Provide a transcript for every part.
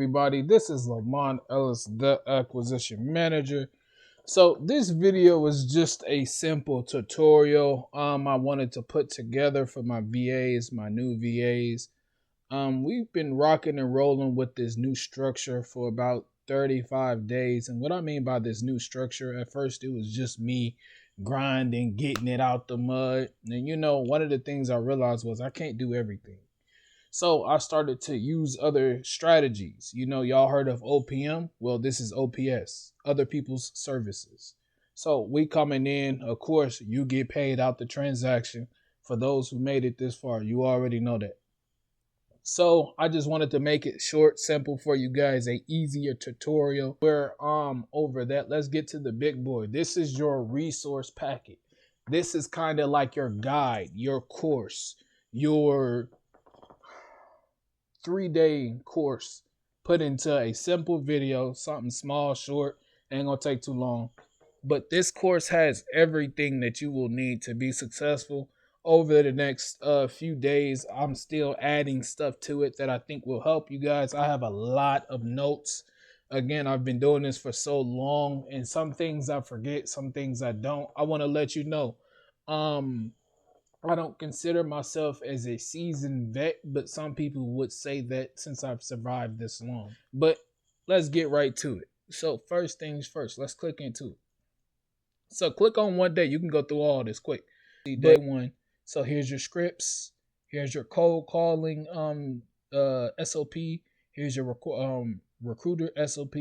Everybody, this is Lamont Ellis, the acquisition manager. So this video was just a simple tutorial I wanted to put together for my VAs, my new VAs. We've been rocking and rolling with this new structure for about 35 days. And what I mean by this new structure, at first it was just me grinding, getting it out the mud. And one of the things I realized was I can't do everything. So I started to use other strategies. Y'all heard of OPM? Well, this is OPS, other people's services. So we coming in, of course, you get paid out the transaction. For those who made it this far, you already know that. So I just wanted to make it short, simple for you guys, a easier tutorial. We're over that. Let's get to the big boy. This is your resource packet. This is kind of like your guide, your course, your 3-day course put into a simple video, something small, short, ain't gonna take too long. But this course has everything that you will need to be successful. Over the next few days, I'm still adding stuff to it that I think will help you guys. I have a lot of notes. Again, I've been doing this for so long, and some things I forget, some things I don't. I want to let you know. I don't consider myself as a seasoned vet, but some people would say that since I've survived this long. But let's get right to it. So first things first, let's click into it. So click on one day. You can go through all this quick. See day one. So here's your scripts. Here's your cold calling SOP. Here's your recruiter SOP.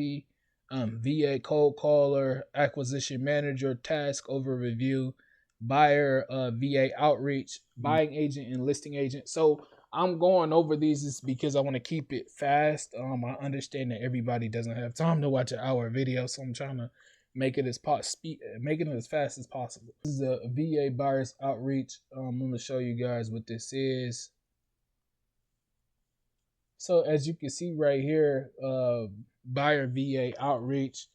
VA cold caller, acquisition manager, task over review, buyer VA outreach, buying agent, and listing agent. So I'm going over these just because I want to keep it fast. I understand that everybody doesn't have time to watch an hour video, so I'm trying to make it as fast as possible. This is a VA buyers outreach. I'm going to show you guys what this is. So as you can see right here, buyer VA outreach.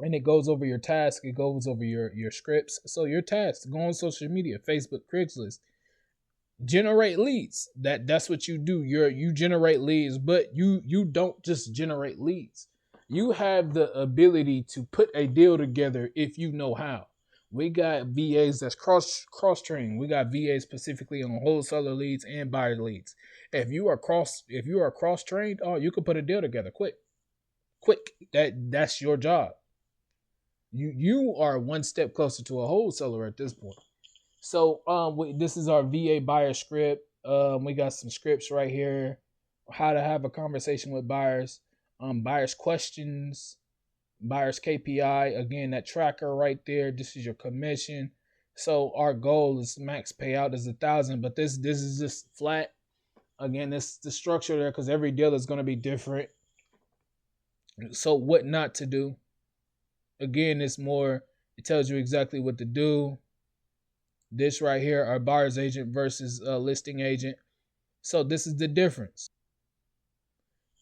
And it goes over your task. It goes over your scripts. So your tasks, go on social media, Facebook, Craigslist, generate leads. That's what you do. You generate leads, but you don't just generate leads. You have the ability to put a deal together if you know how. We got VAs that's cross trained. We got VAs specifically on wholesaler leads and buyer leads. If you are cross trained, oh, you can put a deal together quick. That's your job. You are one step closer to a wholesaler at this point. So this is our VA buyer script. We got some scripts right here. How to have a conversation with buyers. Buyers questions. Buyers KPI. Again, that tracker right there. This is your commission. So our goal is max payout is 1,000, but this is just flat. Again, this the structure there because every deal is going to be different. So what not to do. Again, it tells you exactly what to do. This right here, our buyer's agent versus listing agent. So this is the difference.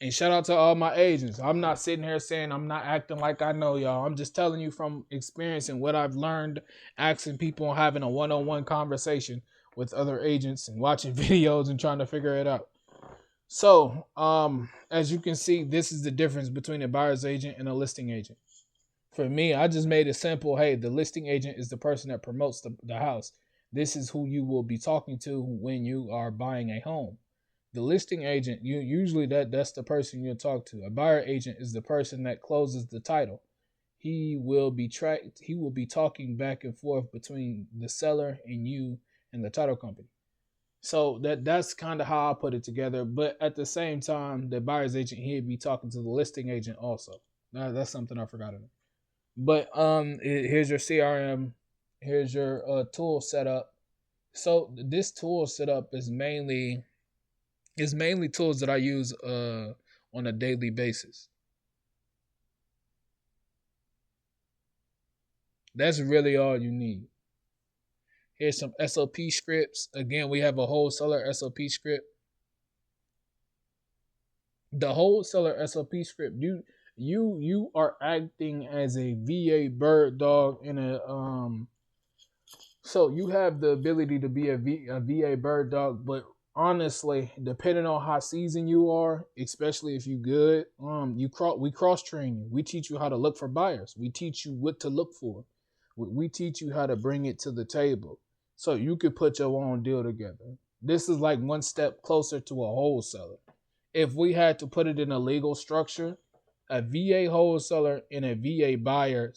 And shout out to all my agents. I'm not sitting here saying I'm not acting like I know y'all. I'm just telling you from experience and what I've learned, asking people and having a one-on-one conversation with other agents and watching videos and trying to figure it out. So as you can see, this is the difference between a buyer's agent and a listing agent. For me, I just made it simple. Hey, the listing agent is the person that promotes the house. This is who you will be talking to when you are buying a home. The listing agent, usually that's the person you'll talk to. A buyer agent is the person that closes the title. He will be talking back and forth between the seller and you and the title company. So that's kind of how I put it together. But at the same time, the buyer's agent, he'd be talking to the listing agent also. Now, that's something I forgot about. But here's your CRM. Here's your tool setup. So this tool setup is mainly tools that I use on a daily basis. That's really all you need. Here's some SOP scripts. Again, we have a wholesaler SOP script. The wholesaler SOP script, you are acting as a VA bird dog in a so you have the ability to be a VA bird dog, but honestly, depending on how seasoned you are, especially if you good, we cross train you. We teach you how to look for buyers. We teach you what to look for. We teach you how to bring it to the table so you could put your own deal together. This is like one step closer to a wholesaler. If we had to put it in a legal structure, a VA wholesaler and a VA buyer,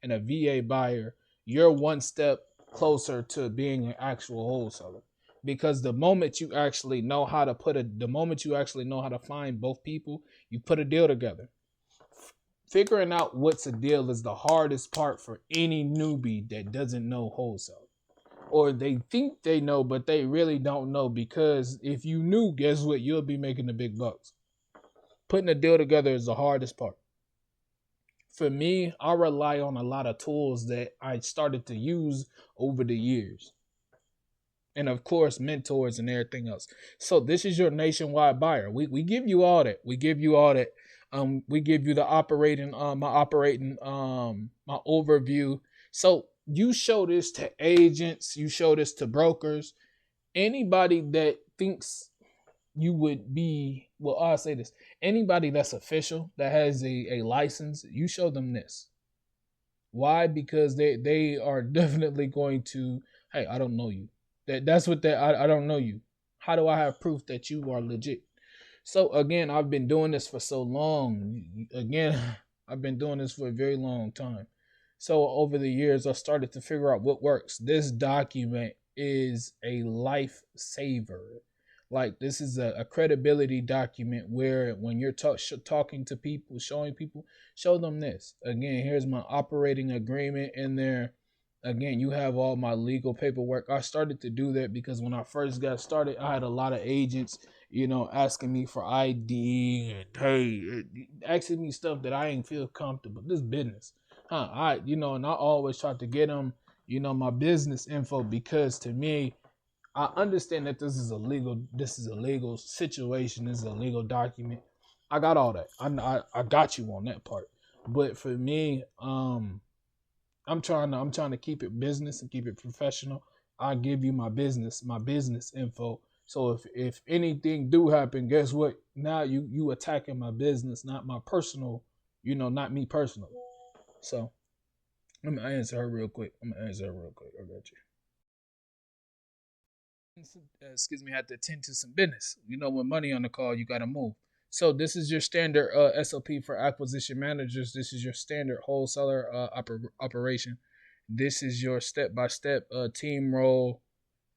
and a VA buyer, you're one step closer to being an actual wholesaler. Because the moment you actually know how to the moment you actually know how to find both people, you put a deal together. Figuring out what's a deal is the hardest part for any newbie that doesn't know wholesale. Or they think they know, but they really don't know, because if you knew, guess what? You'll be making the big bucks. Putting a deal together is the hardest part. For me, I rely on a lot of tools that I started to use over the years. And of course, mentors and everything else. So this is your nationwide buyer. We give you all that. We give you all that. We give you the my overview. So you show this to agents, you show this to brokers, anybody that thinks you would be, well, I'll say this, anybody that's official, that has a license, you show them this. Why? Because they are definitely going to, hey, I don't know you. That's what I don't know you. How do I have proof that you are legit? So again, I've been doing this for so long. Again, I've been doing this for a very long time. So over the years, I started to figure out what works. This document is a lifesaver. Like, this is a credibility document where when you're talking to people, showing people, show them this. Again, here's my operating agreement in there. Again, you have all my legal paperwork. I started to do that because when I first got started, I had a lot of agents, asking me for ID and, hey, asking me stuff that I ain't feel comfortable. This business. And I always try to get them, my business info, because to me, I understand that this is a legal situation. This is a legal document. I got all that. I got you on that part. But for me, I'm trying to keep it business and keep it professional. I give you my business info. So if anything do happen, guess what? Now you attacking my business, not my personal, not me personally. So let me answer her real quick. I got you. Had to attend to some business. When money on the call, you got to move. So this is your standard SOP for acquisition managers. This is your standard wholesaler operation. This is your step-by-step team role.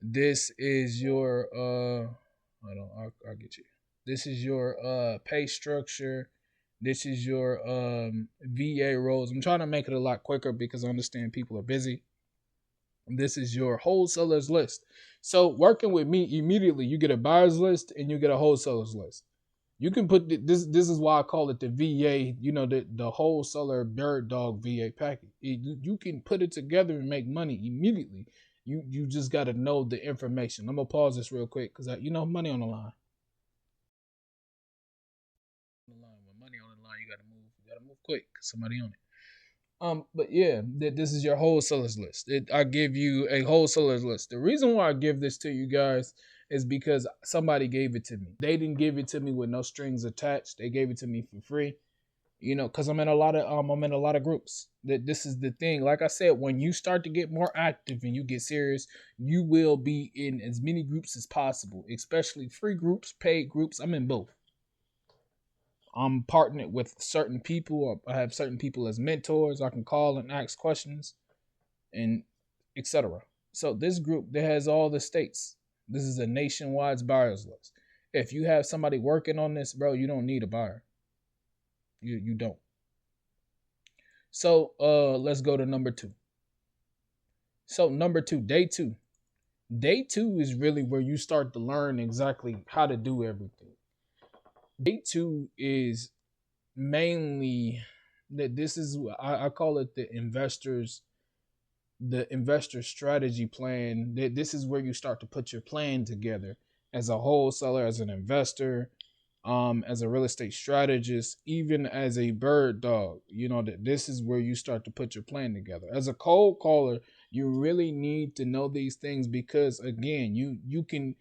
This is your hold on, I'll get you. This is your pay structure. This is your VA roles. I'm trying to make it a lot quicker because I understand people are busy. This is your wholesalers list. So working with me, immediately you get a buyer's list and you get a wholesalers list. You can put this. This is why I call it the VA. The wholesaler bird dog VA package. You can put it together and make money immediately. You just got to know the information. I'm gonna pause this real quick because money on the line. When money on the line, you gotta move. You gotta move quick because somebody on it. But yeah, this is your wholesalers list. I give you a wholesalers list. The reason why I give this to you guys is because somebody gave it to me. They didn't give it to me with no strings attached. They gave it to me for free. Because I'm in a lot of groups. This is the thing. Like I said, when you start to get more active and you get serious, you will be in as many groups as possible, especially free groups, paid groups. I'm in both. I'm partnered with certain people. I have certain people as mentors. I can call and ask questions and etc. So this group that has all the states. This is a nationwide buyers list. If you have somebody working on this, bro, you don't need a buyer. You don't. So let's go to number 2. So number 2, day 2. Day 2 is really where you start to learn exactly how to do everything. Day 2 is mainly that this is, I call it the investor strategy plan. This is where you start to put your plan together as a wholesaler, as an investor, as a real estate strategist, even as a bird dog. That this is where you start to put your plan together. As a cold caller, you really need to know these things because again, you can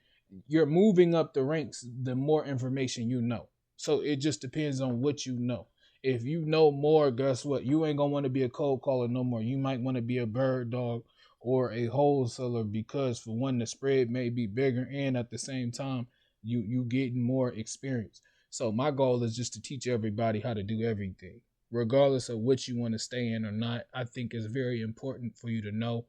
you're moving up the ranks the more information you know. So it just depends on what you know. If you know more, guess what? You ain't gonna want to be a cold caller no more. You might want to be a bird dog or a wholesaler, because for one, the spread may be bigger, and at the same time, you getting more experience. So my goal is just to teach everybody how to do everything, regardless of what you want to stay in or not. I think it's very important for you to know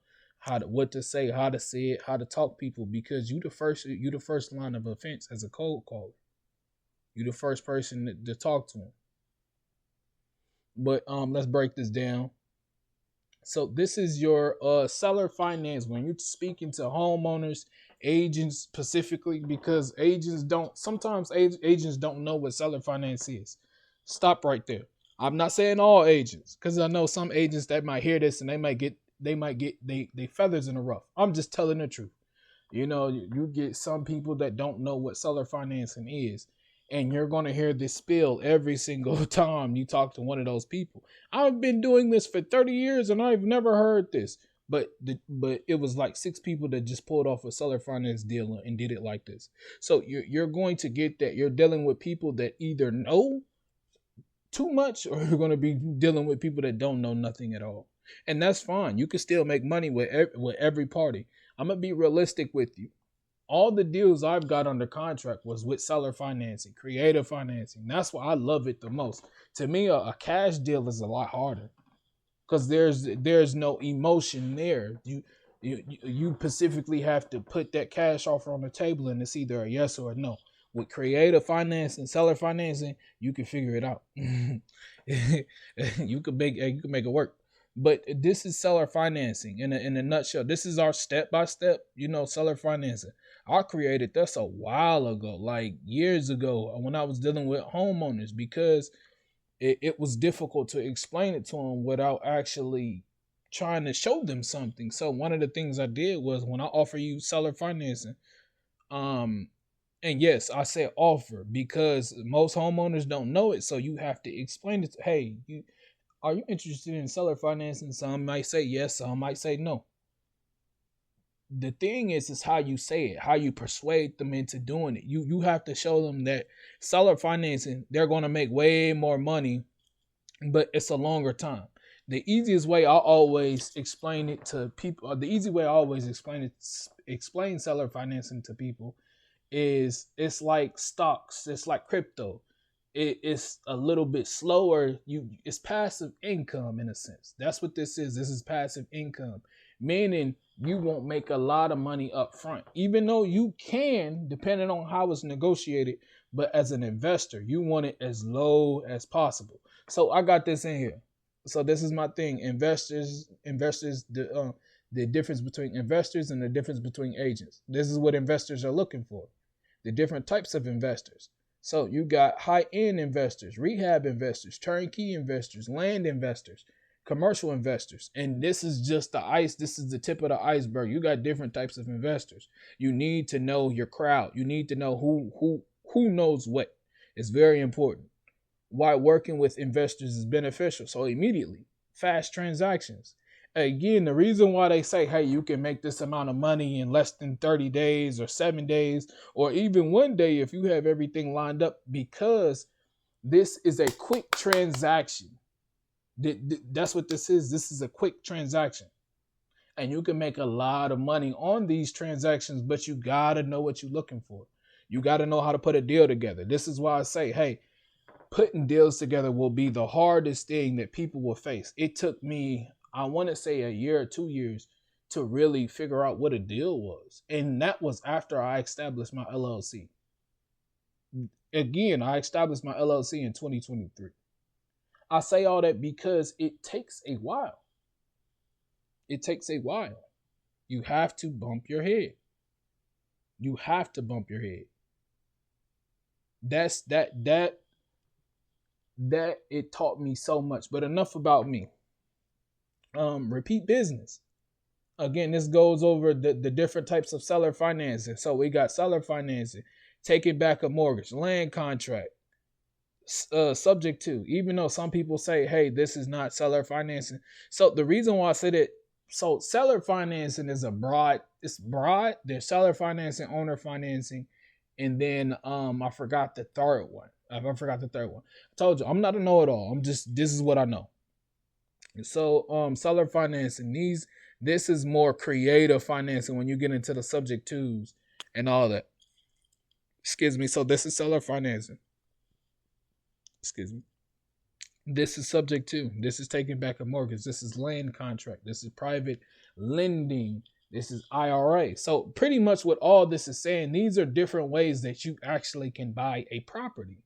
what to say, how to say it, how to talk people, because you the first line of offense as a cold caller. You the first person to talk to them. But let's break this down. So this is your seller finance when you're speaking to homeowners, agents specifically, because agents don't sometimes agents don't know what seller finance is. Stop right there. I'm not saying all agents, because I know some agents that might hear this and they might get they feathers in the rough. I'm just telling the truth. You get some people that don't know what seller financing is, and you're going to hear this spill every single time you talk to one of those people. I've been doing this for 30 years and I've never heard this. But it was like 6 people that just pulled off a seller finance deal and did it like this. So you're going to get that. You're dealing with people that either know too much, or you're going to be dealing with people that don't know nothing at all. And that's fine. You can still make money with every party. I'm going to be realistic with you. All the deals I've got under contract was with seller financing, creative financing. That's why I love it the most. To me, a cash deal is a lot harder, because there's no emotion there. You specifically have to put that cash offer on the table, and it's either a yes or a no. With creative financing, seller financing, you can figure it out. You can make it work. But this is seller financing in a nutshell. This is our step by step, seller financing. I created this a while ago, like years ago, when I was dealing with homeowners, because it was difficult to explain it to them without actually trying to show them something. So one of the things I did was, when I offer you seller financing, and yes, I said offer because most homeowners don't know it. So you have to explain it. Hey, are you interested in seller financing? Some might say yes, some might say no. The thing is how you say it, how you persuade them into doing it. You have to show them that seller financing, they're going to make way more money, but it's a longer time. The easiest way I always explain it to people, or the easy way I always explain seller financing to people is, it's like stocks, it's like crypto. It's a little bit slower. It's passive income in a sense. That's what this is. This is passive income, meaning you won't make a lot of money up front, even though you can, depending on how it's negotiated. But as an investor, you want it as low as possible. So I got this in here. So this is my thing. Investors, the difference between investors and the difference between agents. This is what investors are looking for. The different types of investors. So you got high-end investors, rehab investors, turnkey investors, land investors, commercial investors. And this is just the ice. This is the tip of the iceberg. You got different types of investors. You need to know your crowd. You need to know who knows what. It's very important. Why working with investors is beneficial. So immediately, fast transactions. Again, the reason why they say, hey, you can make this amount of money in less than 30 days or 7 days, or even 1 day if you have everything lined up, because this is a quick transaction. That's what this is. This is a quick transaction. And you can make a lot of money on these transactions, but you got to know what you're looking for. You got to know how to put a deal together. This is why I say, hey, putting deals together will be the hardest thing that people will face. It took me, I want to say, a year or 2 years to really figure out what a deal was. And that was after I established my LLC. Again, I established my LLC in 2023. I say all that because it takes a while. It takes a while. You have to bump your head. You have to bump your head. That it taught me so much. But enough about me. Repeat business. Again, this goes over the different types of seller financing. So we got seller financing, taking back a mortgage, land contract, subjectto. Even though some people say, hey, this is not seller financing. So the reason why I said it, so seller financing is a broad it's broad. There's seller financing, owner financing, and then I forgot the third one. I forgot the third one. I told you I'm not a know-it-all. This is what I know. So seller financing, this is more creative financing when you get into the subject twos and all that. Excuse me. So this is seller financing. Excuse me. This is subject to. This is taking back a mortgage. This is land contract. This is private lending. This is IRA. So pretty much what all this is saying, these are different ways that you actually can buy a property.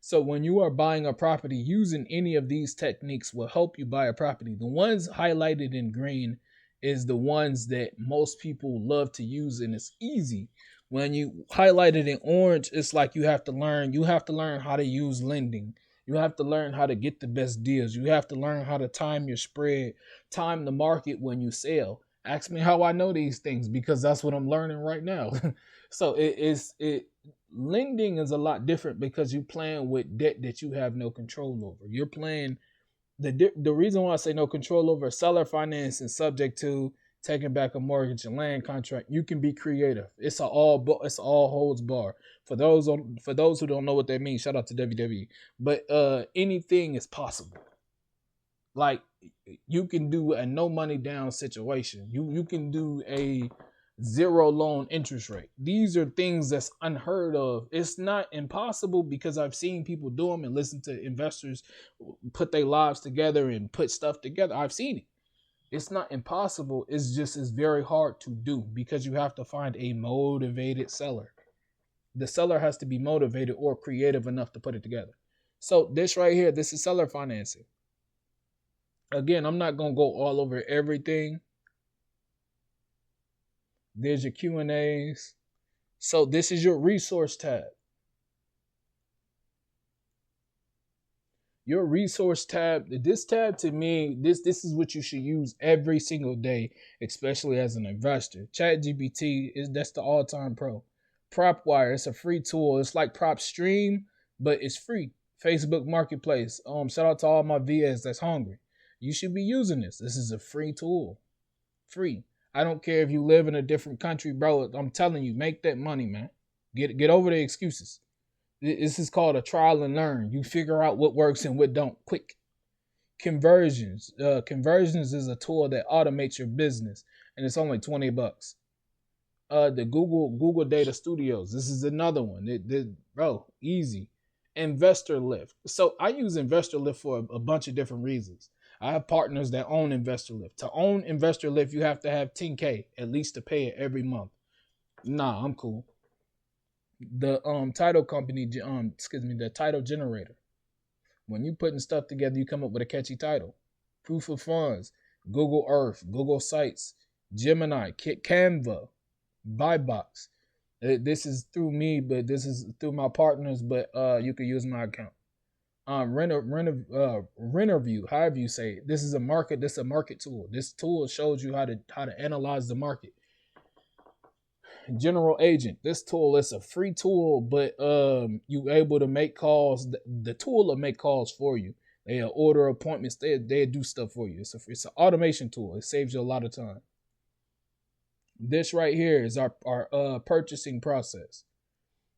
So when you are buying a property, using any of these techniques will help you buy a property. The ones highlighted in green is the ones that most people love to use, and it's easy. When you highlight it in orange, it's like you have to learn how to use lending. You have to learn how to get the best deals. You have to learn how to time your spread, time the market when you sell. Ask me how I know these things, because that's what I'm learning right now. So lending is a lot different because you're playing with debt that you have no control over. You're playing the reason why I say no control over seller finance and subject to taking back a mortgage and land contract. You can be creative. It's all holds bar. For those who don't know what that means, shout out to WWE. But anything is possible. Like, you can do a no money down situation. You can do a zero loan interest rate. These are things that's unheard of. It's not impossible because I've seen people do them and listen to investors put their lives together and put stuff together. I've seen it. It's not impossible. It's very hard to do because you have to find a motivated seller. The seller has to be motivated or creative enough to put it together. So this right here, this is seller financing. Again, I'm not going to go all over everything. There's your Q&As. So this is your resource tab. Your resource tab, this tab to me, this is what you should use every single day, especially as an investor. ChatGPT, that's the all-time pro. PropWire, it's a free tool. It's like PropStream, but it's free. Facebook Marketplace. Shout out to all my VAs that's hungry. You should be using this. This is a free tool. Free. I don't care if you live in a different country, bro. I'm telling you, make that money, man. Get over the excuses. This is called a trial and learn. You figure out what works and what don't quick. Conversions. Conversions is a tool that automates your business, and it's only $20. The Google Data Studios. This is another one. Bro, easy. Investor Lift. So I use Investor Lift for a bunch of different reasons. I have partners that own Investor Lift. To own Investor Lift, you have to have 10K at least to pay it every month. Nah, I'm cool. The title company, the title generator. When you putting stuff together, you come up with a catchy title. Proof of funds, Google Earth, Google Sites, Gemini, Canva, Buybox. This is through me, but this is through my partners, but you can use my account. Renterview, however you say it. This is a market tool. This tool shows you how to analyze the market. General Agent, this tool is a free tool, but you able to make calls. The tool will make calls for you. They'll order appointments. They do stuff for you. It's an automation tool. It saves you a lot of time. This right here is our purchasing process.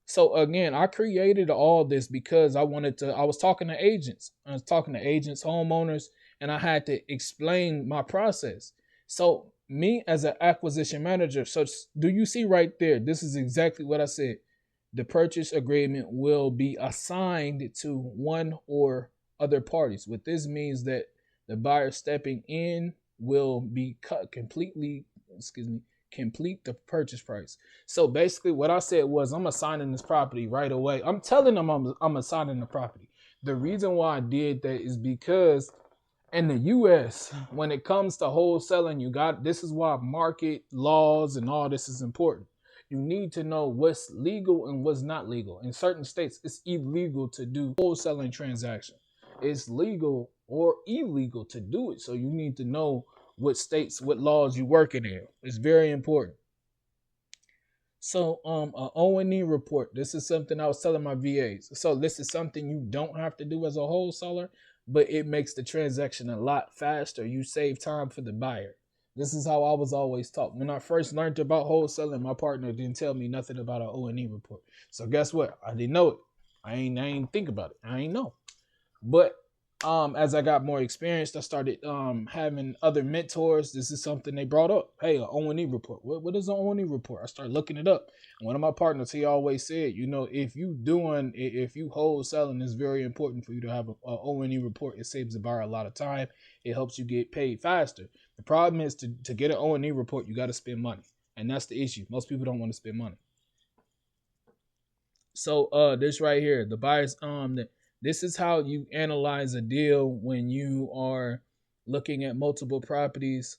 So again, I created all this because I was talking to agents. I was talking to agents, homeowners, and I had to explain my process. So me as an acquisition manager, so do you see right there? This is exactly what I said. The purchase agreement will be assigned to one or other parties. What this means that the buyer stepping in will be complete the purchase price. So basically what I said was, I'm assigning this property right away. I'm telling them I'm assigning the property. The reason why I did that is because in the US, when it comes to wholesaling, this is why market laws and all this is important. You need to know what's legal and what's not legal. In certain states, it's illegal to do wholesaling transaction. It's legal or illegal to do it. So you need to know what states, what laws you're working in. It's very important. So a O&E report. This is something I was telling my VAs. So this is something you don't have to do as a wholesaler, but it makes the transaction a lot faster. You save time for the buyer. This is how I was always taught. When I first learned about wholesaling, my partner didn't tell me nothing about an O&E report. So guess what? I didn't know it. I ain't think about it. I ain't know. But as I got more experienced, I started having other mentors. This is something they brought up. Hey, an O&E report. What is an O&E report? I started looking it up. And one of my partners, he always said, if you wholesaling, it's very important for you to have a O&E report. It saves the buyer a lot of time. It helps you get paid faster. The problem is to get an O&E report, you got to spend money. And that's the issue. Most people don't want to spend money. So this right here, the buyer's this is how you analyze a deal when you are looking at multiple properties.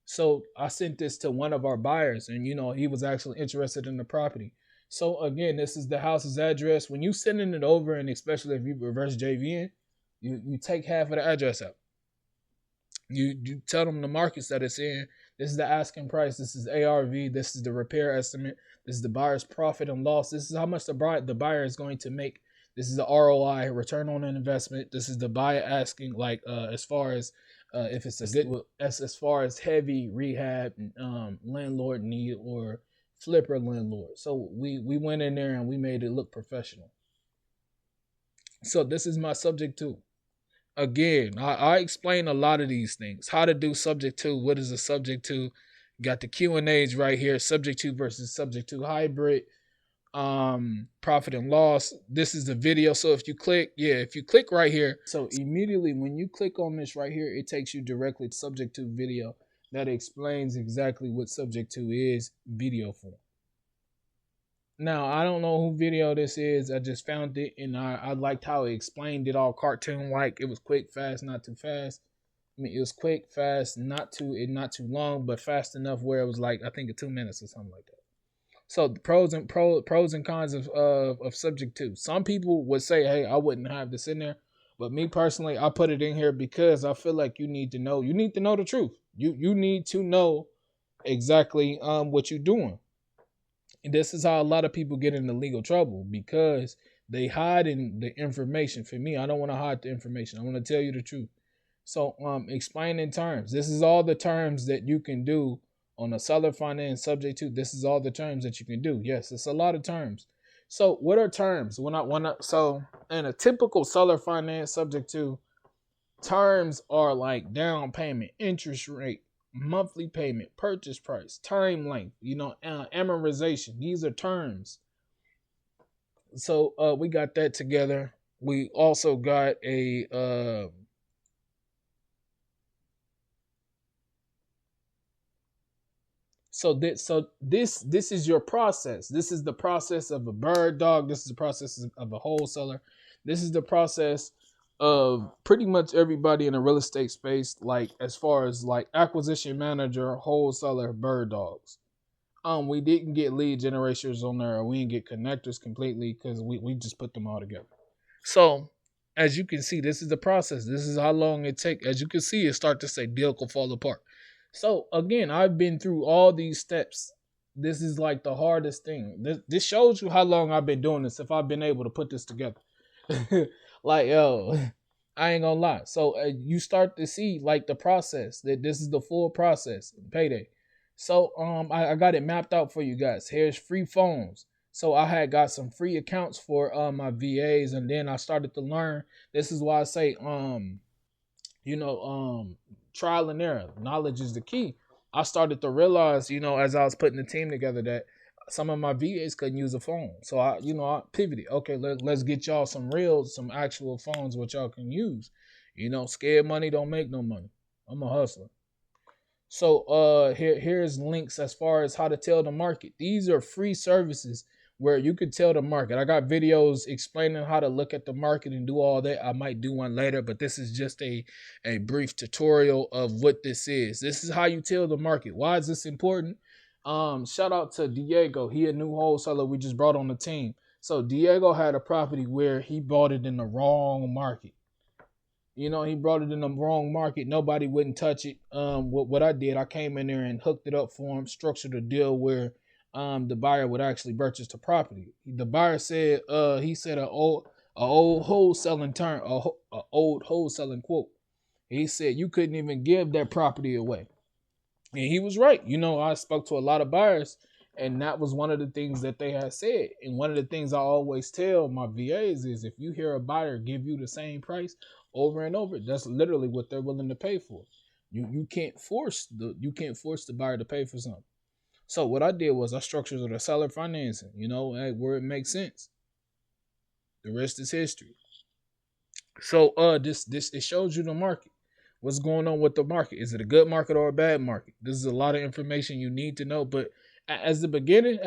So I sent this to one of our buyers, and he was actually interested in the property. So again, this is the house's address. When you sending it over, and especially if you reverse JVN, you take half of the address out. You tell them the markets that it's in. This is the asking price. This is ARV. This is the repair estimate. This is the buyer's profit and loss. This is how much the buyer is going to make. This is the ROI, return on an investment. This is the buyer asking, like as far as if it's a good, as far as heavy rehab landlord need or flipper landlord. So we went in there and we made it look professional. So this is my subjectto. Again, I explain a lot of these things. How to do subjectto, what is a subjectto? Got the Q&As right here, subjectto versus subjectto hybrid, profit and loss. This is the video. So if you click right here, so immediately when you click on this right here, it takes you directly to subjectto video that explains exactly what subjectto is, video form. Now, I don't know who video this is. I just found it, and I liked how it explained it all cartoon-like. It was quick, fast, not too fast. I mean, it was quick, fast, not too long, but fast enough where it was like, I think 2 minutes or something like that. So the pros and cons of subjectto. Some people would say, hey, I wouldn't have this in there. But me personally, I put it in here because I feel like you need to know the truth. You need to know exactly what you're doing. And this is how a lot of people get into legal trouble, because they hide in the information. For me, I don't want to hide the information. I want to tell you the truth. So explain in terms. This is all the terms that you can do on a seller finance subjectto. This is all the terms that you can do. Yes, it's a lot of terms. So what are terms? So in a typical seller finance subjectto, terms are like down payment, interest rate, monthly payment, purchase price, time length, amortization. These are terms. So we got that together. We also got a So this is your process. This is the process of a bird dog. This is the process of a wholesaler. This is the process of pretty much everybody in the real estate space, like as far as like acquisition manager, wholesaler, bird dogs. We didn't get lead generators on there, or we didn't get connectors completely because we just put them all together. So as you can see, this is the process. This is how long it takes. As you can see, it start to say deal could fall apart. So again, I've been through all these steps. This is like the hardest thing. This shows you how long I've been doing this. If I've been able to put this together, like I ain't gonna lie. So you start to see like the process. That this is the full process. Payday. So I got it mapped out for you guys. Here's free phones. So I had got some free accounts for my VAs, and then I started to learn. This is why I say trial and error. Knowledge is the key. I started to realize, as I was putting the team together, that some of my VAs couldn't use a phone. So I pivoted. Okay, let's get y'all some actual phones what y'all can use. Scared money don't make no money. I'm a hustler. So here's links as far as how to tell the market. These are free services where you could tell the market. I got videos explaining how to look at the market and do all that. I might do one later, but this is just a brief tutorial of what this is. This is how you tell the market. Why is this important? Shout out to Diego. He a new wholesaler we just brought on the team. So Diego had a property where he bought it in the wrong market. He brought it in the wrong market. Nobody wouldn't touch it. What I did, I came in there and hooked it up for him, structured a deal where the buyer would actually purchase the property. The buyer said, he said an old wholesaling term, a old wholesaling quote. He said you couldn't even give that property away. And he was right. I spoke to a lot of buyers, and that was one of the things that they had said. And one of the things I always tell my VAs is if you hear a buyer give you the same price over and over, that's literally what they're willing to pay for. You can't force the buyer to pay for something. So what I did was I structured a seller financing, where it makes sense. The rest is history. So this it shows you the market. What's going on with the market? Is it a good market or a bad market? This is a lot of information you need to know. But at the beginning,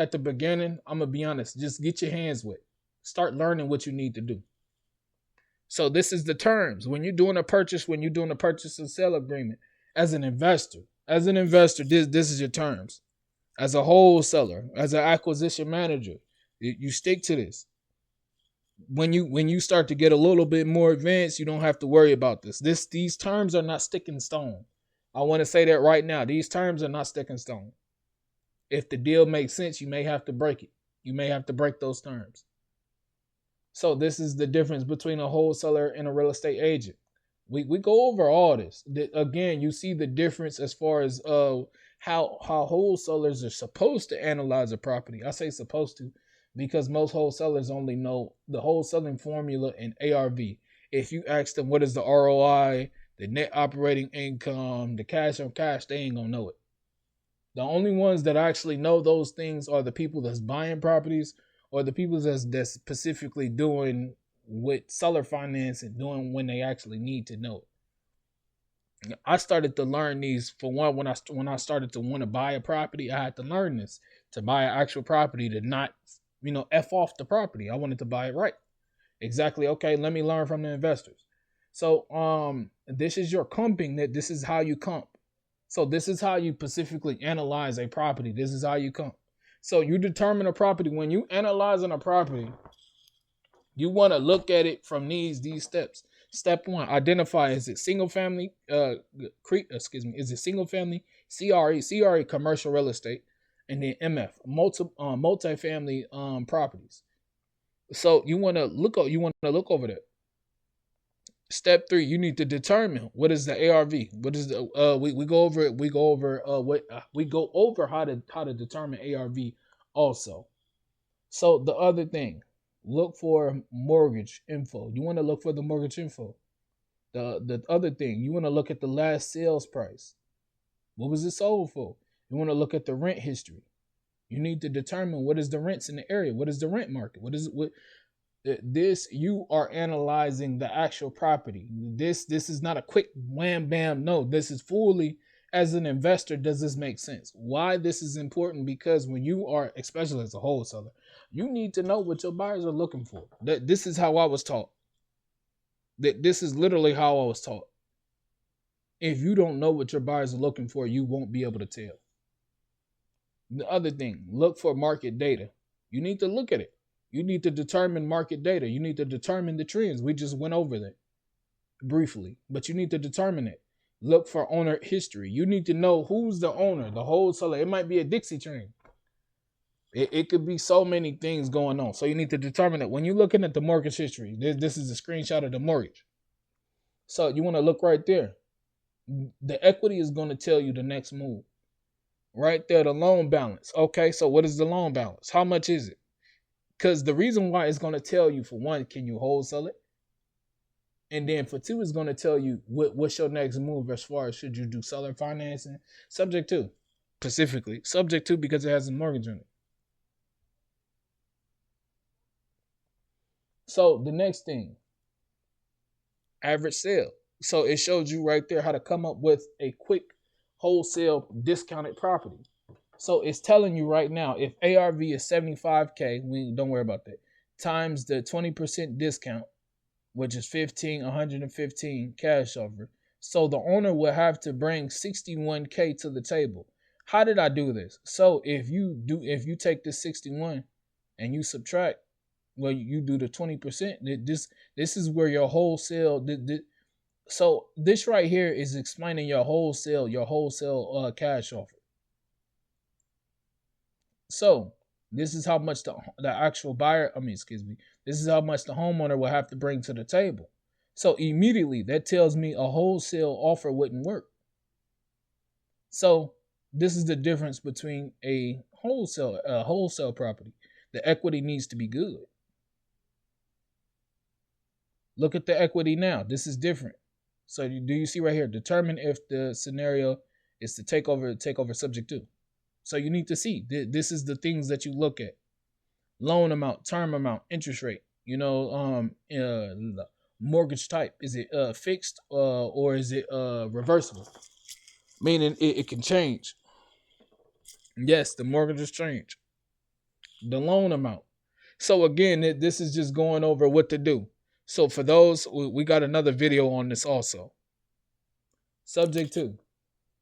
I'm gonna be honest. Just get your hands wet. Start learning what you need to do. So this is the terms. When you're doing a purchase and sale agreement, as an investor, this is your terms. As a wholesaler, as an acquisition manager, you stick to this. When you start to get a little bit more advanced, you don't have to worry about this. These terms are not stick in stone. I want to say that right now. These terms are not stick in stone. If the deal makes sense, you may have to break it. You may have to break those terms. So this is the difference between a wholesaler and a real estate agent. We go over all this. Again, you see the difference as far as how wholesalers are supposed to analyze a property. I say supposed to because most wholesalers only know the wholesaling formula and ARV. If you ask them what is the ROI, the net operating income, the cash on cash, they ain't gonna know it. The only ones that actually know those things are the people that's buying properties or the people that's specifically doing with seller finance and doing when they actually need to know it. I started to learn these for one when I started to want to buy a property. I had to learn this to buy an actual property to not F off the property. I wanted to buy it right. Exactly. Okay, let me learn from the investors. So this is your comping. This is how you comp. So this is how you specifically analyze a property. This is how you comp. So you determine a property. When you analyzing a property, you want to look at it from these steps. Step one, identify, is it single family, is it single family, CRE, commercial real estate, and then MF, multifamily properties. So you want to look over that. Step 3, you need to determine what is the ARV. What is the we go over it. We go over how to determine ARV also. So the other thing, look for mortgage info. You want to look for the mortgage info. The other thing, you want to look at the last sales price. What was it sold for? You want to look at the rent history. You need to determine what is the rents in the area. What is the rent market? This, you are analyzing the actual property. This is not a quick wham bam. No, this is fully, as an investor, does this make sense? Why this is important? Because when you are, especially as a wholesaler, you need to know what your buyers are looking for. This is how I was taught. This is literally how I was taught. If you don't know what your buyers are looking for, you won't be able to tell. The other thing, look for market data. You need to look at it. You need to determine market data. You need to determine the trends. We just went over that briefly, but you need to determine it. Look for owner history. You need to know who's the owner, the wholesaler. It might be a Dixie train. It could be so many things going on. So you need to determine it. When you're looking at the mortgage history, this is a screenshot of the mortgage. So you want to look right there. The equity is going to tell you the next move. Right there, the loan balance. Okay, so what is the loan balance? How much is it? Because the reason why it's going to tell you, for one, can you wholesale it? And then for two, it's going to tell you what's your next move as far as should you do seller financing, subject to, specifically. Subject to because it has a mortgage on it. So the next thing, average sale. So it shows you right there how to come up with a quick wholesale discounted property. So it's telling you right now, if ARV is 75K, we don't worry about that, times the 20% discount, which is 115 cash offer. So the owner will have to bring 61K to the table. How did I do this? So if you take this 61 and you subtract, well, you do the 20%. This is where your wholesale. So this right here is explaining your wholesale cash offer. So this is how much the actual buyer. This is how much the homeowner will have to bring to the table. So immediately that tells me a wholesale offer wouldn't work. So this is the difference between a wholesale property. The equity needs to be good. Look at the equity now. This is different. So do you see right here? Determine if the scenario is to take over subject to. So you need to see this is the things that you look at: loan amount, term amount, interest rate. Mortgage type. Is it fixed or is it reversible? Meaning it can change. Yes, the mortgages change. The loan amount. So again, this is just going over what to do. So for those, we got another video on this also. Subject to.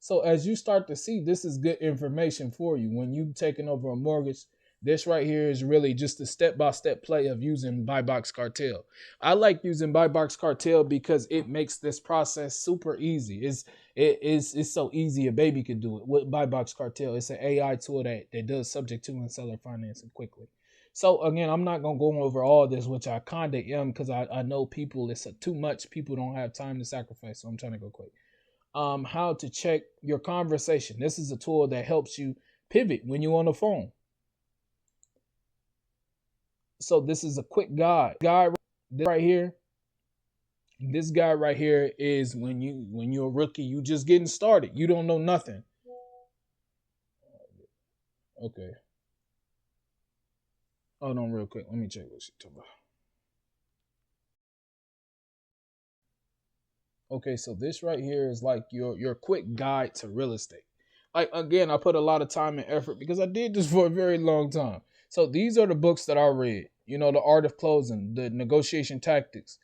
So as you start to see, this is good information for you. When you've taken over a mortgage, this right here is really just a step-by-step play of using Buy Box Cartel. I like using Buy Box Cartel because it makes this process super easy. It's so easy a baby could do it with Buy Box Cartel. It's an AI tool that does subject to and seller financing quickly. So again, I'm not gonna go over all this, which I kinda am because I know people, it's too much. People don't have time to sacrifice, so I'm trying to go quick. How to check your conversation. This is a tool that helps you pivot when you're on the phone. So this is a quick guide. Right here. This guy right here is when you're a rookie, you just getting started. You don't know nothing. Okay. Hold on real quick. Let me check what she's talking about. Okay, so this right here is like your quick guide to real estate. Like again, I put a lot of time and effort because I did this for a very long time. So these are the books that I read. The Art of Closing, the Negotiation Tactics,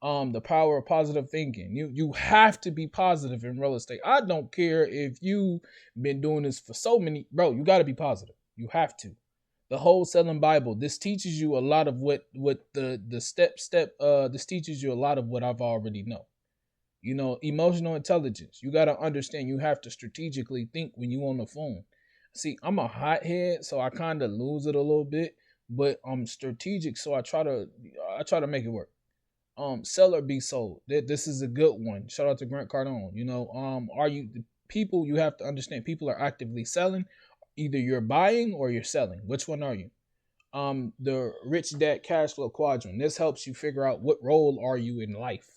the Power of Positive Thinking. You have to be positive in real estate. I don't care if you've been doing this for so many, bro. You got to be positive. You have to. The Wholesaling Bible. This teaches you a lot of what the step. This teaches you a lot of what I've already know. Emotional intelligence. You got to understand you have to strategically think when you on the phone. See, I'm a hothead, so I kind of lose it a little bit, but I'm strategic, so I try to make it work. Seller be sold. This is a good one. Shout out to Grant Cardone. Are you the people? You have to understand people are actively selling. Either you're buying or you're selling. Which one are you? The Rich Dad Cash Flow Quadrant. This helps you figure out what role are you in life.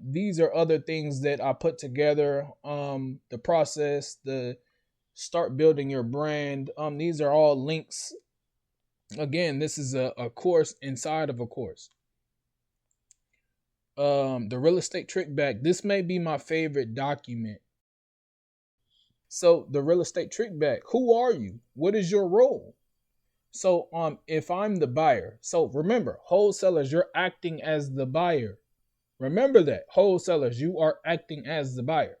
These are other things that I put together. The process, the start building your brand. These are all links. Again, this is a course inside of a course. The real estate trick bag. This may be my favorite document. So the real estate trick bag. Who are you? What is your role? So if I'm the buyer, so remember, wholesalers, you're acting as the buyer. Remember that. Wholesalers, you are acting as the buyer.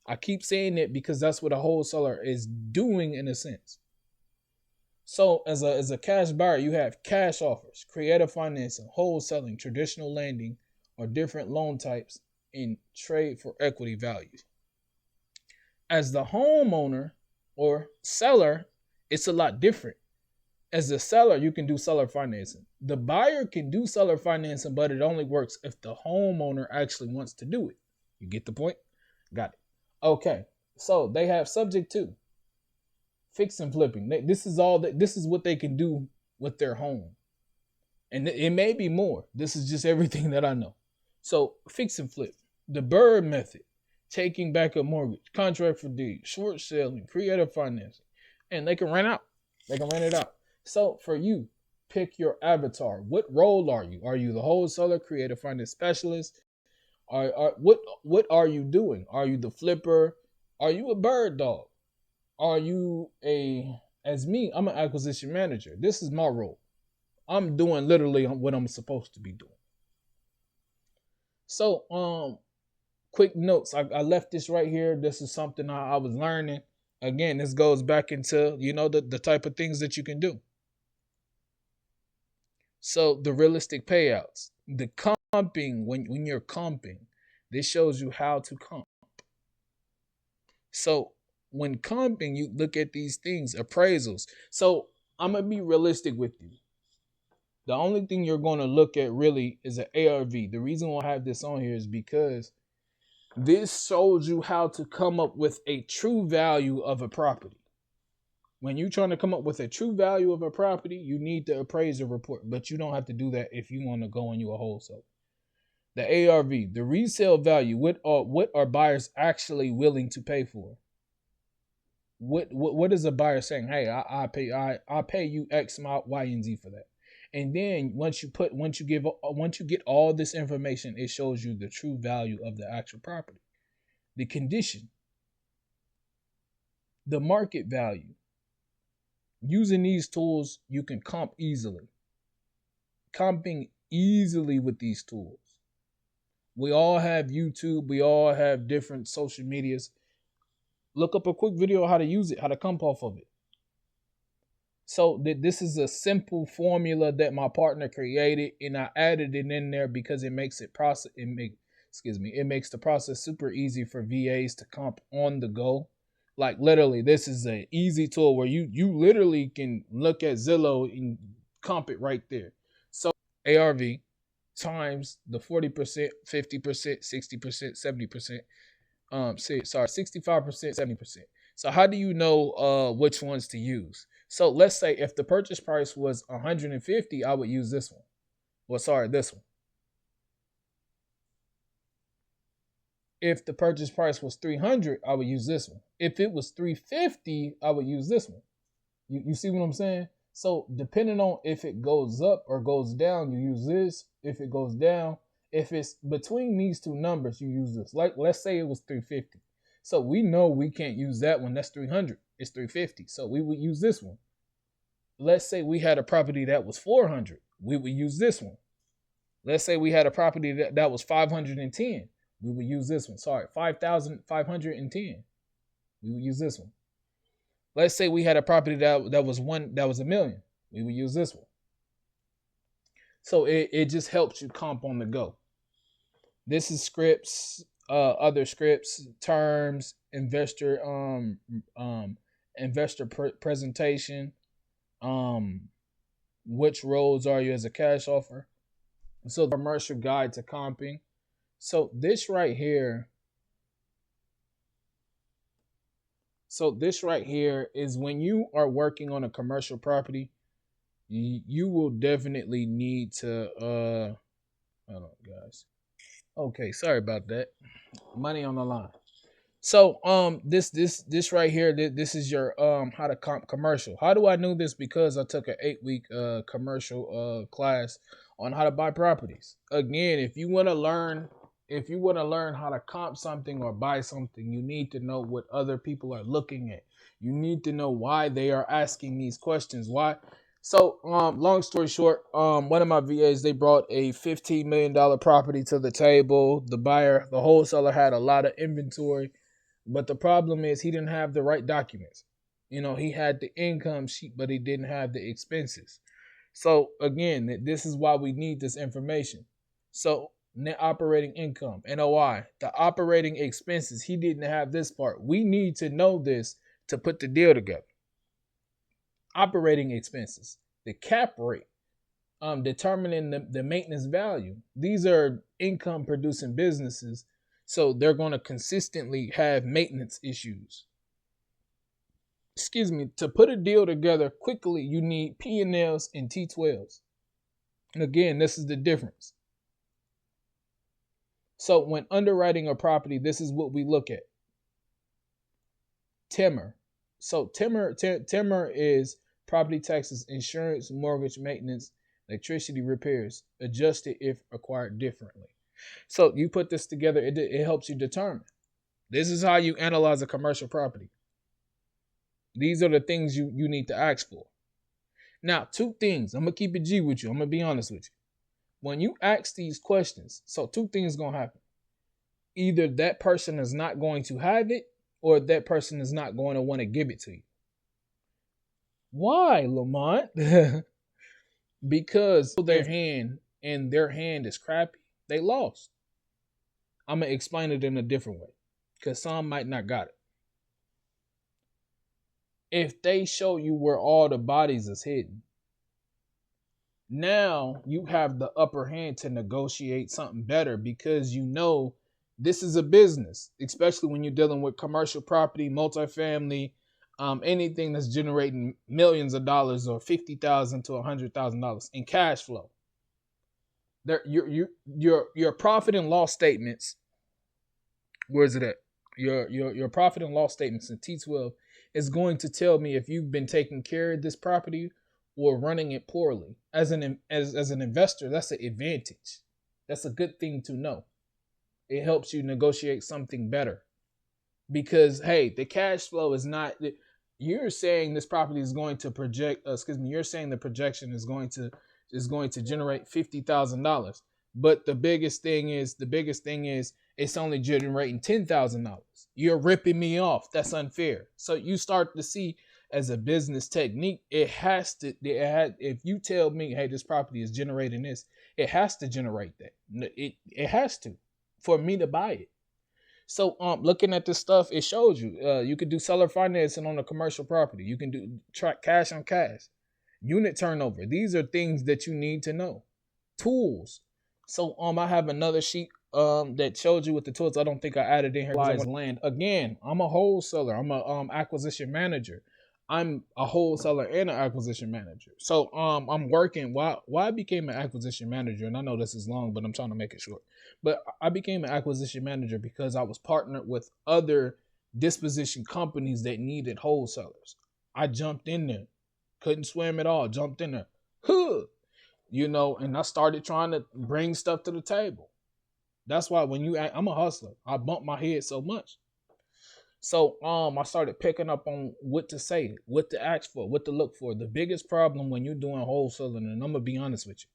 I keep saying it because that's what a wholesaler is doing in a sense. So as a cash buyer, you have cash offers, creative financing, wholesaling, traditional lending, or different loan types in trade for equity values. As the homeowner or seller, it's a lot different. As a seller, you can do seller financing. The buyer can do seller financing, but it only works if the homeowner actually wants to do it. You get the point? Got it. Okay. So they have subject to fix and flipping. This is what they can do with their home. And it may be more. This is just everything that I know. So fix and flip. The Bird method. Taking back a mortgage. Contract for deed. Short selling. Creative financing. And they can rent out. They can rent it out. So for you, pick your avatar. What role are you? Are you the wholesaler, creative finance specialist? What are you doing? Are you the flipper? Are you a bird dog? Are you as me, I'm an acquisition manager. This is my role. I'm doing literally what I'm supposed to be doing. So quick notes. I left this right here. This is something I was learning. Again, this goes back into, the type of things that you can do. So the realistic payouts, the comping, when you're comping, this shows you how to comp. So when comping, you look at these things, appraisals. So I'm going to be realistic with you. The only thing you're going to look at really is an ARV. The reason why I have this on here is because this shows you how to come up with a true value of a property. When you're trying to come up with a true value of a property, you need the appraisal report, but you don't have to do that if you want to go and you a wholesale. The ARV, the resale value, what are buyers actually willing to pay for? What is a buyer saying? Hey, I pay you X amount, Y, and Z for that. And then once you get all this information, it shows you the true value of the actual property, the condition, the market value. Using these tools, you can comp easily. Comping easily with these tools. We all have YouTube. We all have different social medias. Look up a quick video on how to use it, how to comp off of it. So this is a simple formula that my partner created, and I added it in there because it makes it makes the process super easy for VAs to comp on the go. Like literally, this is an easy tool where you literally can look at Zillow and comp it right there. So ARV times the 40%, 50%, 60%, 70%, 65%, 70%. So how do you know which ones to use? So let's say if the purchase price was 150, I would use this one. This one. If the purchase price was 300, I would use this one. If it was 350, I would use this one. You see what I'm saying? So depending on if it goes up or goes down, you use this. If it goes down, if it's between these two numbers, you use this. Like let's say it was 350. So we know we can't use that one. That's 300. It's 350. So we would use this one. Let's say we had a property that was 400. We would use this one. Let's say we had a property that was 510. We would use this one. 5,510. We would use this one. Let's say we had a property that was $1 million. We would use this one. So it just helps you comp on the go. This is scripts, other scripts, terms, investor presentation, which roles are you as a cash offer. So the commercial guide to comping. So this right here is when you are working on a commercial property, you will definitely need to hold on guys. Okay, sorry about that. Money on the line. So this right here, this is your how to comp commercial. How do I know this? Because I took an 8-week commercial class on how to buy properties. Again, if you want to learn how to comp something or buy something, you need to know what other people are looking at. You need to know why they are asking these questions. Why? So, long story short, one of my VAs, they brought a $15 million property to the table. The wholesaler had a lot of inventory, but the problem is he didn't have the right documents. He had the income sheet, but he didn't have the expenses. So again, this is why we need this information. So net operating income, NOI, the operating expenses, he didn't have this part. We need to know this to put the deal together. Operating expenses, the cap rate, determining the maintenance value. These are income producing businesses, so they're going to consistently have maintenance issues. To put a deal together quickly, you need P&Ls and T12s. And again, this is the difference. So when underwriting a property, this is what we look at. TIMR. So TIMR is property taxes, insurance, mortgage, maintenance, electricity repairs, adjusted if acquired differently. So you put this together, it helps you determine. This is how you analyze a commercial property. These are the things you need to ask for. Now, 2 things. I'm going to keep it G with you. I'm going to be honest with you. When you ask these questions, so 2 things going to happen. Either that person is not going to have it, or that person is not going to want to give it to you. Why, Lamont? Because their hand is crappy. They lost. I'm going to explain it in a different way, because some might not got it. If they show you where all the bodies is hidden, Now you have the upper hand to negotiate something better because you know this is a business, especially when you're dealing with commercial property, multifamily, anything that's generating millions of dollars or $50,000 to $100,000 in cash flow. There, your profit and loss statements. Where is it at? Your profit and loss statements in T12 is going to tell me if you've been taking care of this property or running it poorly. As an investor, that's an advantage. That's a good thing to know. It helps you negotiate something better. Because hey, the cash flow is not, you're saying this property is going to project, you're saying the projection is going to generate $50,000. But the biggest thing is it's only generating $10,000. You're ripping me off. That's unfair. So you start to see, as a business technique, if you tell me, hey, this property is generating this, it has to generate that. It has to, for me to buy it. So looking at this stuff, it shows you you could do seller financing on a commercial property. You can do track cash on cash, unit turnover. These are things that you need to know. Tools. So I have another sheet that showed you with the tools. I don't think I added in here. Land. Again, I'm a wholesaler. I'm a acquisition manager. I'm a wholesaler and an acquisition manager. So I'm working. Why I became an acquisition manager, and I know this is long, but I'm trying to make it short. But I became an acquisition manager because I was partnered with other disposition companies that needed wholesalers. I jumped in there. Couldn't swim at all. Jumped in there. And I started trying to bring stuff to the table. That's why I'm a hustler. I bump my head so much. So I started picking up on what to say, what to ask for, what to look for. The biggest problem when you're doing wholesaling, and I'm gonna be honest with you,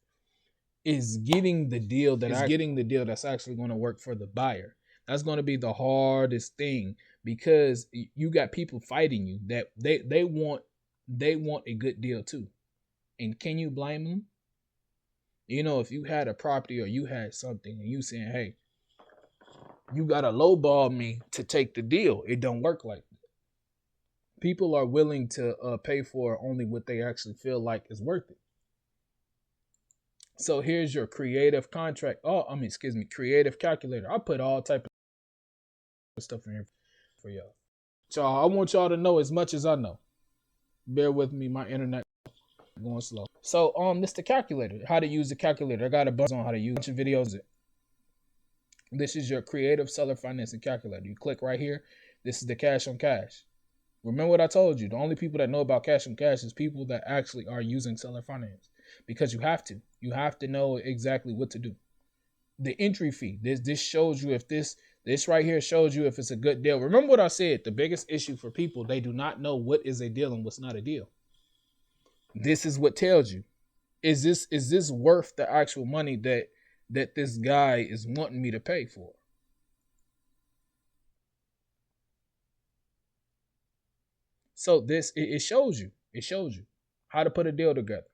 is getting the deal that's actually going to work for the buyer. That's going to be the hardest thing because you got people fighting you that they want a good deal too. And can you blame them? If you had a property or you had something and you saying, hey, you got to lowball me to take the deal. It don't work like that. People are willing to pay for only what they actually feel like is worth it. So here's your creative creative calculator. I put all type of stuff in here for y'all. So I want y'all to know as much as I know. Bear with me, my internet going slow. So this is the calculator. How to use the calculator. I got a bunch on how to use a bunch of videos. This is your creative seller financing calculator. You click right here. This is the cash on cash. Remember what I told you. The only people that know about cash on cash is people that actually are using seller finance. Because you have to. You have to know exactly what to do. The entry fee. This shows you if this right here shows you if it's a good deal. Remember what I said. The biggest issue for people, they do not know what is a deal and what's not a deal. This is what tells you. Is this worth the actual money that this guy is wanting me to pay for? So it shows you. It shows you how to put a deal together.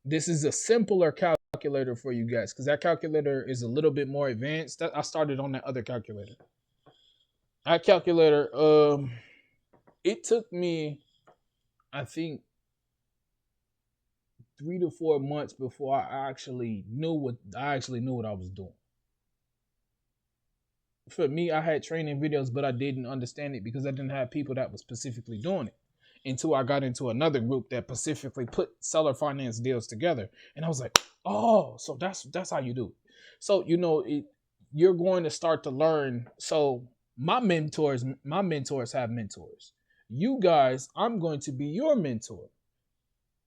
This is a simpler calculator for you guys because that calculator is a little bit more advanced. I started on that other calculator. That calculator, it took me, I think, 3 to 4 months before I actually knew what I was doing. For me, I had training videos, but I didn't understand it because I didn't have people that was specifically doing it. Until I got into another group that specifically put seller finance deals together. And I was like, oh, so that's how you do it. So, you're going to start to learn. So my mentors have mentors. You guys, I'm going to be your mentor.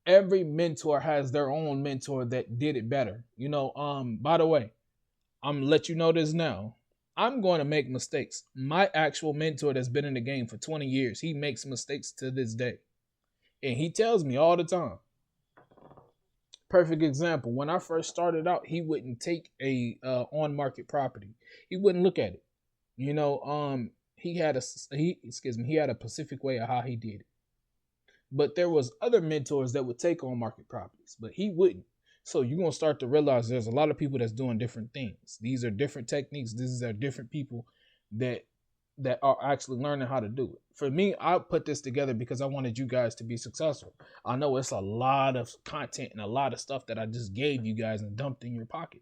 Every mentor has their own mentor that did it better. By the way, I'm going to let you know this now. I'm going to make mistakes. My actual mentor that's been in the game for 20 years, he makes mistakes to this day. And he tells me all the time. Perfect example. When I first started out, he wouldn't take a on-market property. He wouldn't look at it. He had a specific way of how he did it. But there was other mentors that would take on-market properties, but he wouldn't. So you're going to start to realize there's a lot of people that's doing different things. These are different techniques. These are different people that that are actually learning how to do it. For me, I put this together because I wanted you guys to be successful. I know it's a lot of content and a lot of stuff that I just gave you guys and dumped in your pocket.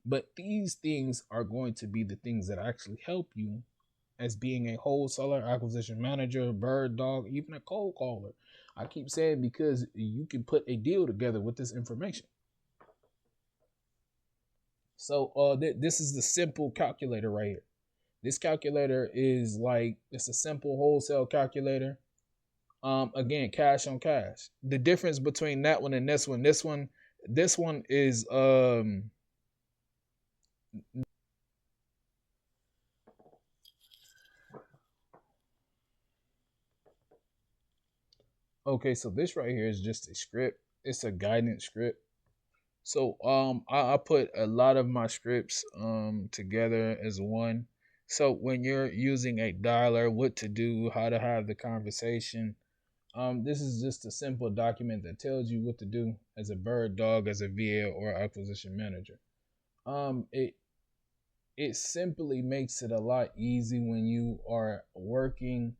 But these things are going to be the things that actually help you as being a wholesaler, acquisition manager, bird dog, even a cold caller. I keep saying because you can put a deal together with this information. So this is the simple calculator right here. This calculator is like, it's a simple wholesale calculator. Again, cash on cash. The difference between that one and this one is okay, so this right here is just a script. It's a guidance script. So I put a lot of my scripts together as one. So when you're using a dialer, what to do, how to have the conversation, this is just a simple document that tells you what to do as a bird dog, as a VA or acquisition manager. It simply makes it a lot easy when you are working.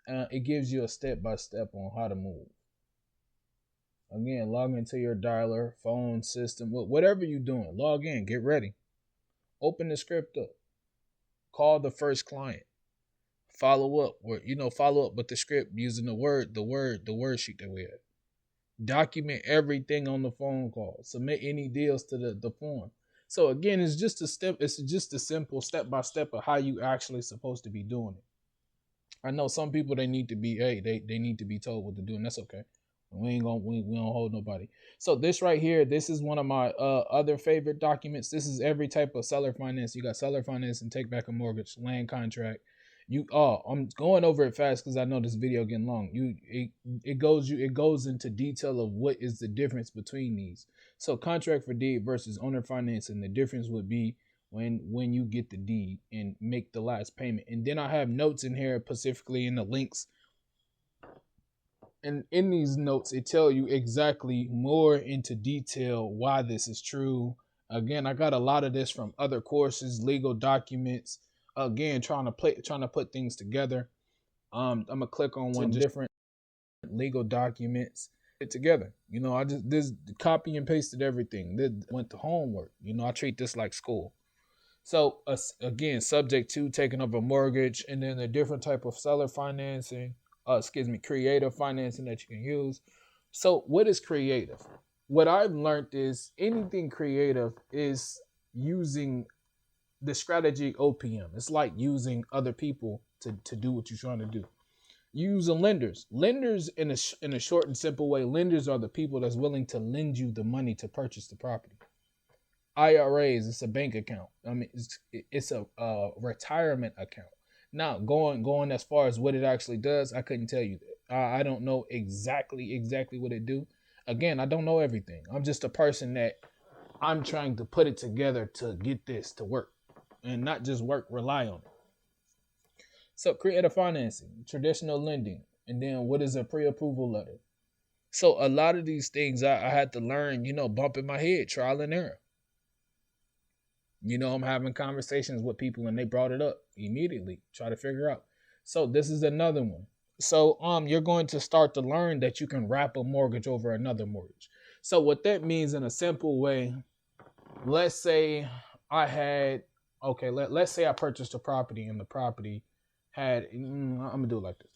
It gives you a step by step on how to move. Again, log into your dialer, phone system, whatever you're doing. Log in, get ready. Open the script up. Call the first client. Follow up, or follow up with the script using the word sheet that we have. Document everything on the phone call. Submit any deals to the form. So again, it's just a simple step by step of how you actually supposed to be doing it. I know some people they need to be told what to do, and that's okay. We don't hold nobody. So this right here, this is one of my other favorite documents. This is every type of seller finance. You got seller finance and take back a mortgage, land contract. I'm going over it fast because I know this video getting long. It goes into detail of what is the difference between these. So contract for deed versus owner finance, and the difference would be when you get the deed and make the last payment. And then I have notes in here specifically in the links. And in these notes, it tell you exactly more into detail why this is true. Again, I got a lot of this from other courses, legal documents. Again, trying to put things together. I'm gonna click on one different legal documents. It together. I just this copy and pasted everything. This went to homework. I treat this like school. So again, subject to taking up a mortgage, and then the different type of seller financing. Creative financing that you can use. So what is creative? What I've learned is anything creative is using the strategy OPM. It's like using other people to do what you're trying to do. Using lenders. Lenders in a short and simple way, lenders are the people that's willing to lend you the money to purchase the property. IRAs, it's a bank account. I mean, it's a retirement account. Now, going as far as what it actually does, I couldn't tell you that. I don't know exactly what it do. Again, I don't know everything. I'm just a person that I'm trying to put it together to get this to work, and not just work, rely on it. So creative financing, traditional lending, and then what is a pre-approval letter? So a lot of these things I had to learn, bumping my head, trial and error. I'm having conversations with people and they brought it up immediately, try to figure out. So this is another one. So you're going to start to learn that you can wrap a mortgage over another mortgage. So what that means in a simple way, let's say let's say I purchased a property and the property had, I'm gonna do it like this.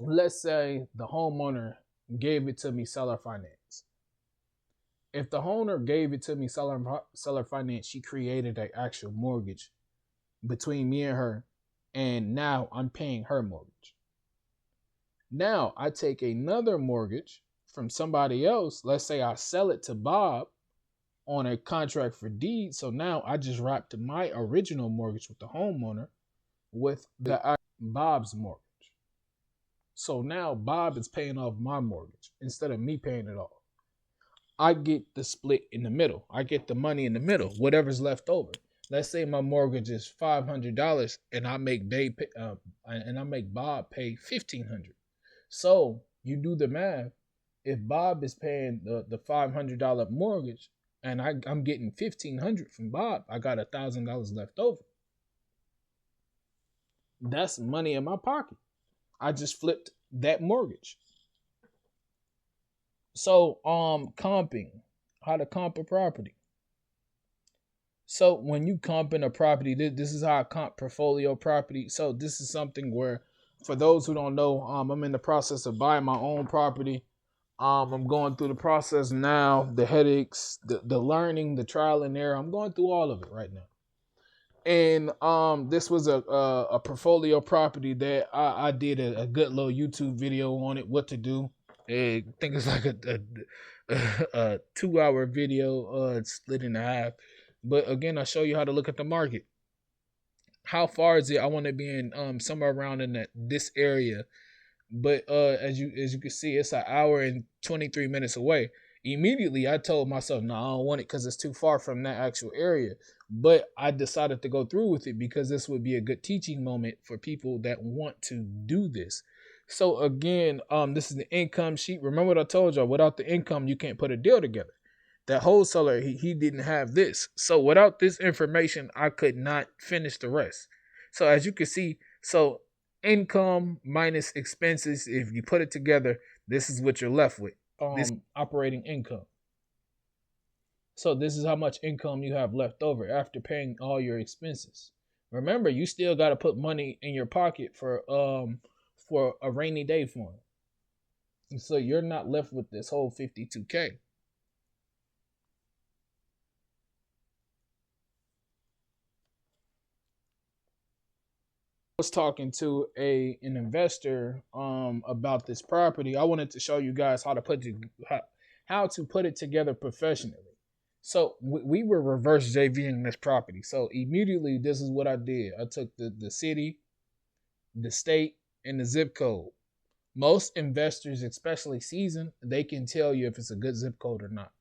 Let's say the homeowner gave it to me seller finance. If the owner gave it to me seller finance, she created an actual mortgage between me and her, and now I'm paying her mortgage. Now I take another mortgage from somebody else. Let's say I sell it to Bob on a contract for deed. So now I just wrapped my original mortgage with the homeowner with the Bob's mortgage. So now Bob is paying off my mortgage instead of me paying it off. I get the split in the middle. I get the money in the middle, whatever's left over. Let's say my mortgage is $500 and I make Bob pay $1,500. So you do the math. If Bob is paying the $500 mortgage and I'm getting $1,500 from Bob, I got $1,000 left over. That's money in my pocket. I just flipped that mortgage. So comping, how to comp a property. So when you comp in a property, this is how I comp portfolio property. So this is something where, for those who don't know, I'm in the process of buying my own property. I'm going through the process now, the headaches, the learning, the trial and error. I'm going through all of it right now. And this was a portfolio property that I did a good little YouTube video on it, what to do. I think it's like a 2 hour video. It's split in half. But again, I show you how to look at the market. How far is it? I want to be in somewhere around in this area. But as you can see, it's an hour and 23 minutes away. Immediately, I told myself, no, I don't want it because it's too far from that actual area. But I decided to go through with it because this would be a good teaching moment for people that want to do this. So again, this is the income sheet. Remember what I told y'all? Without the income, you can't put a deal together. That wholesaler, he didn't have this. So without this information, I could not finish the rest. So as you can see, so income minus expenses, if you put it together, this is what you're left with. This operating income. So this is how much income you have left over after paying all your expenses. Remember, you still got to put money in your pocket for a rainy day fund. So you're not left with this whole 52K. Was talking to an investor about this property. I wanted to show you guys how to put it together professionally. So we were reverse JVing this property. So immediately, this is what I did. I took the city, the state, and the zip code. Most investors, especially seasoned, they can tell you if it's a good zip code or not.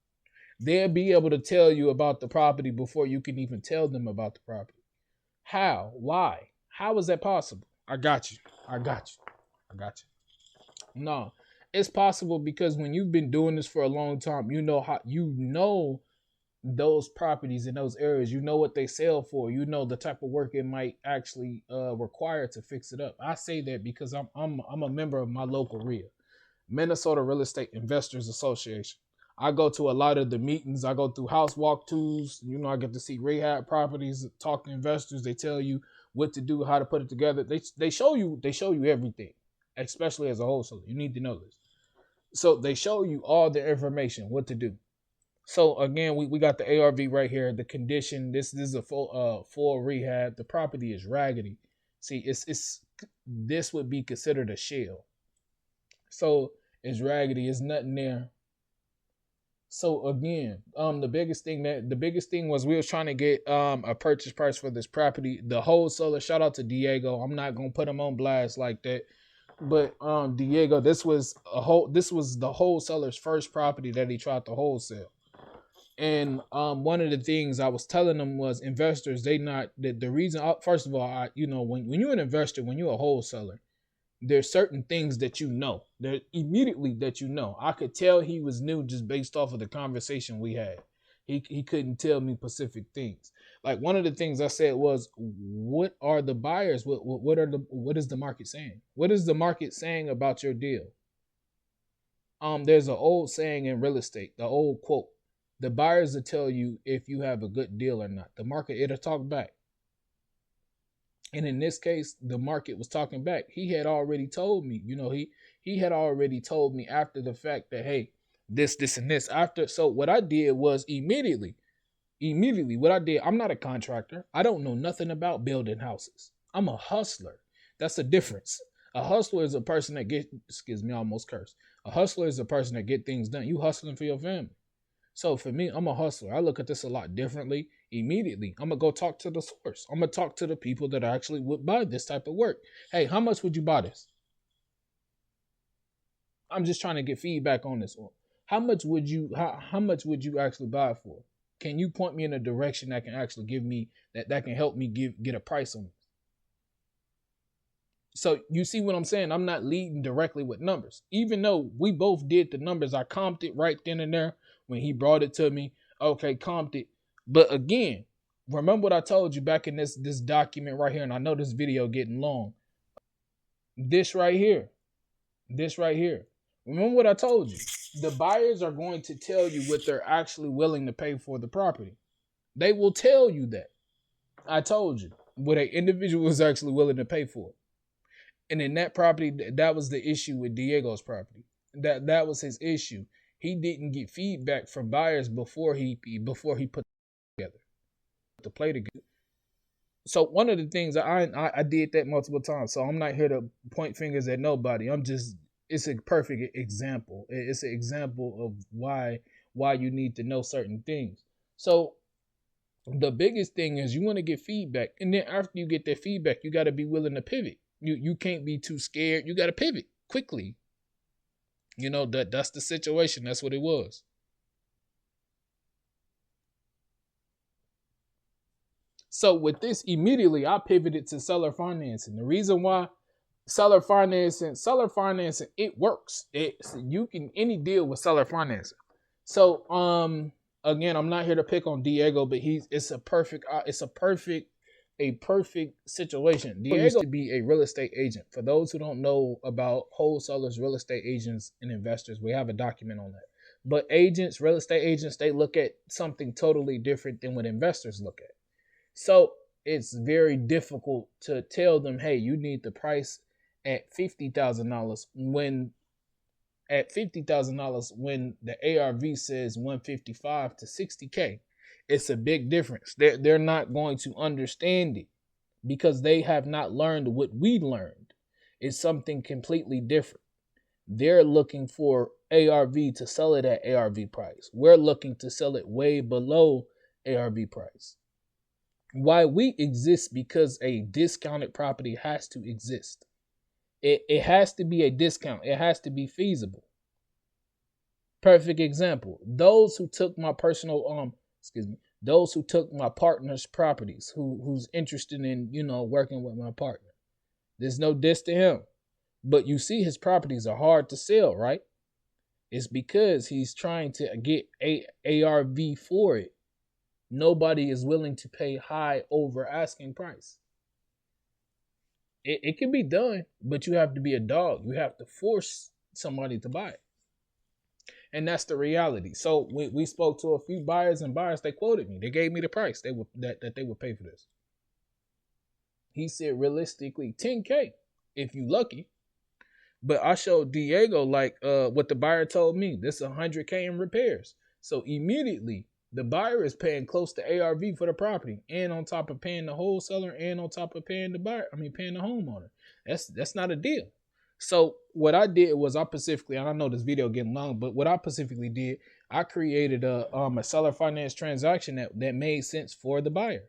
They'll be able to tell you about the property before you can even tell them about the property. How? Why? How is that possible? I got you. No, it's possible because when you've been doing this for a long time, you know those properties in those areas. You know what they sell for. You know the type of work it might actually require to fix it up. I say that because I'm a member of my local RIA, Minnesota Real Estate Investors Association. I go to a lot of the meetings. I go through house walkthroughs. I get to see rehab properties, talk to investors. They tell you what to do, how to put it together. They show you everything, especially as a wholesaler. You need to know this. So they show you all the information, what to do. So again, we got the ARV right here. The condition. This is a full rehab. The property is raggedy. See, it's this would be considered a shell. So it's raggedy. It's nothing there. So again, the biggest thing was we was trying to get a purchase price for this property. The wholesaler, shout out to Diego. I'm not gonna put him on blast like that, but Diego, this was the wholesaler's first property that he tried to wholesale. And one of the things I was telling them was investors, the reason. First of all, when you're an investor, when you're a wholesaler, there's certain things that there immediately that I could tell he was new just based off of the conversation we had. He couldn't tell me specific things. Like one of the things I said was, what are the buyers? What is the market saying? What is the market saying about your deal? There's an old saying in real estate, the old quote: the buyers will tell you if you have a good deal or not. The market, it'll talk back. And in this case, the market was talking back. He had already told me, he had already told me after the fact that, hey, this, and this. So what I did was immediately what I did, I'm not a contractor. I don't know nothing about building houses. I'm a hustler. That's the difference. A hustler is a person that I almost cursed. A hustler is a person that get things done. You hustling for your family. So for me, I'm a hustler. I look at this a lot differently. Immediately, I'm going to go talk to the source. I'm going to talk to the people that actually would buy this type of work. Hey, how much would you buy this? I'm just trying to get feedback on this one. How much would you actually buy it for? Can you point me in a direction that can actually give me, that can help me get a price on it? So you see what I'm saying? I'm not leading directly with numbers. Even though we both did the numbers, I comped it right then and there when he brought it to me. Okay, comped it. But again, Remember what I told you back in this document right here, and I know this video getting long. This right here. This right here. Remember what I told you. The buyers are going to tell you what they're actually willing to pay for the property. They will tell you that. I told you what an individual was actually willing to pay for. And in that property, that was the issue with Diego's property. That was his issue. He didn't get feedback from buyers before he put together to play together. So one of the things I did that multiple times. So I'm not here to point fingers at nobody. It's a perfect example. It's an example of why you need to know certain things. So the biggest thing is you want to get feedback, and then after you get that feedback, you got to be willing to pivot. You can't be too scared. You got to pivot quickly. You know, that's the situation. That's what it was. So with this, immediately I pivoted to seller financing. The reason why seller financing, it works. You can any deal with seller financing. So again, I'm not here to pick on Diego, but it's a perfect situation. Diego used to be a real estate agent. For those who don't know about wholesalers, real estate agents, and investors, we have a document on that. But agents, real estate agents, they look at something totally different than what investors look at. So it's very difficult to tell them, hey, you need the price at $50,000 when the ARV says 155 to 60K. It's a big difference. They're not going to understand it because they have not learned what we learned. It's something completely different. They're looking for ARV to sell it at ARV price. We're looking to sell it way below ARV price. Why we exist? Because a discounted property has to exist. It has to be a discount. It has to be feasible. Perfect example. Those who took my those who took my partner's properties, who's interested in, working with my partner. There's no diss to him. But you see his properties are hard to sell, right? It's because he's trying to get ARV for it. Nobody is willing to pay high over asking price. It can be done, but you have to be a dog. You have to force somebody to buy it. And that's the reality. So we spoke to a few buyers, and they quoted me. They gave me the price that they would pay for this. He said realistically 10K if you lucky. But I showed Diego what the buyer told me. This is 100K in repairs. So immediately the buyer is paying close to ARV for the property, and on top of paying the wholesaler, and on top of paying the homeowner. That's not a deal. So what I did was and I know this video getting long, but what I specifically did, I created a seller finance transaction that made sense for the buyer.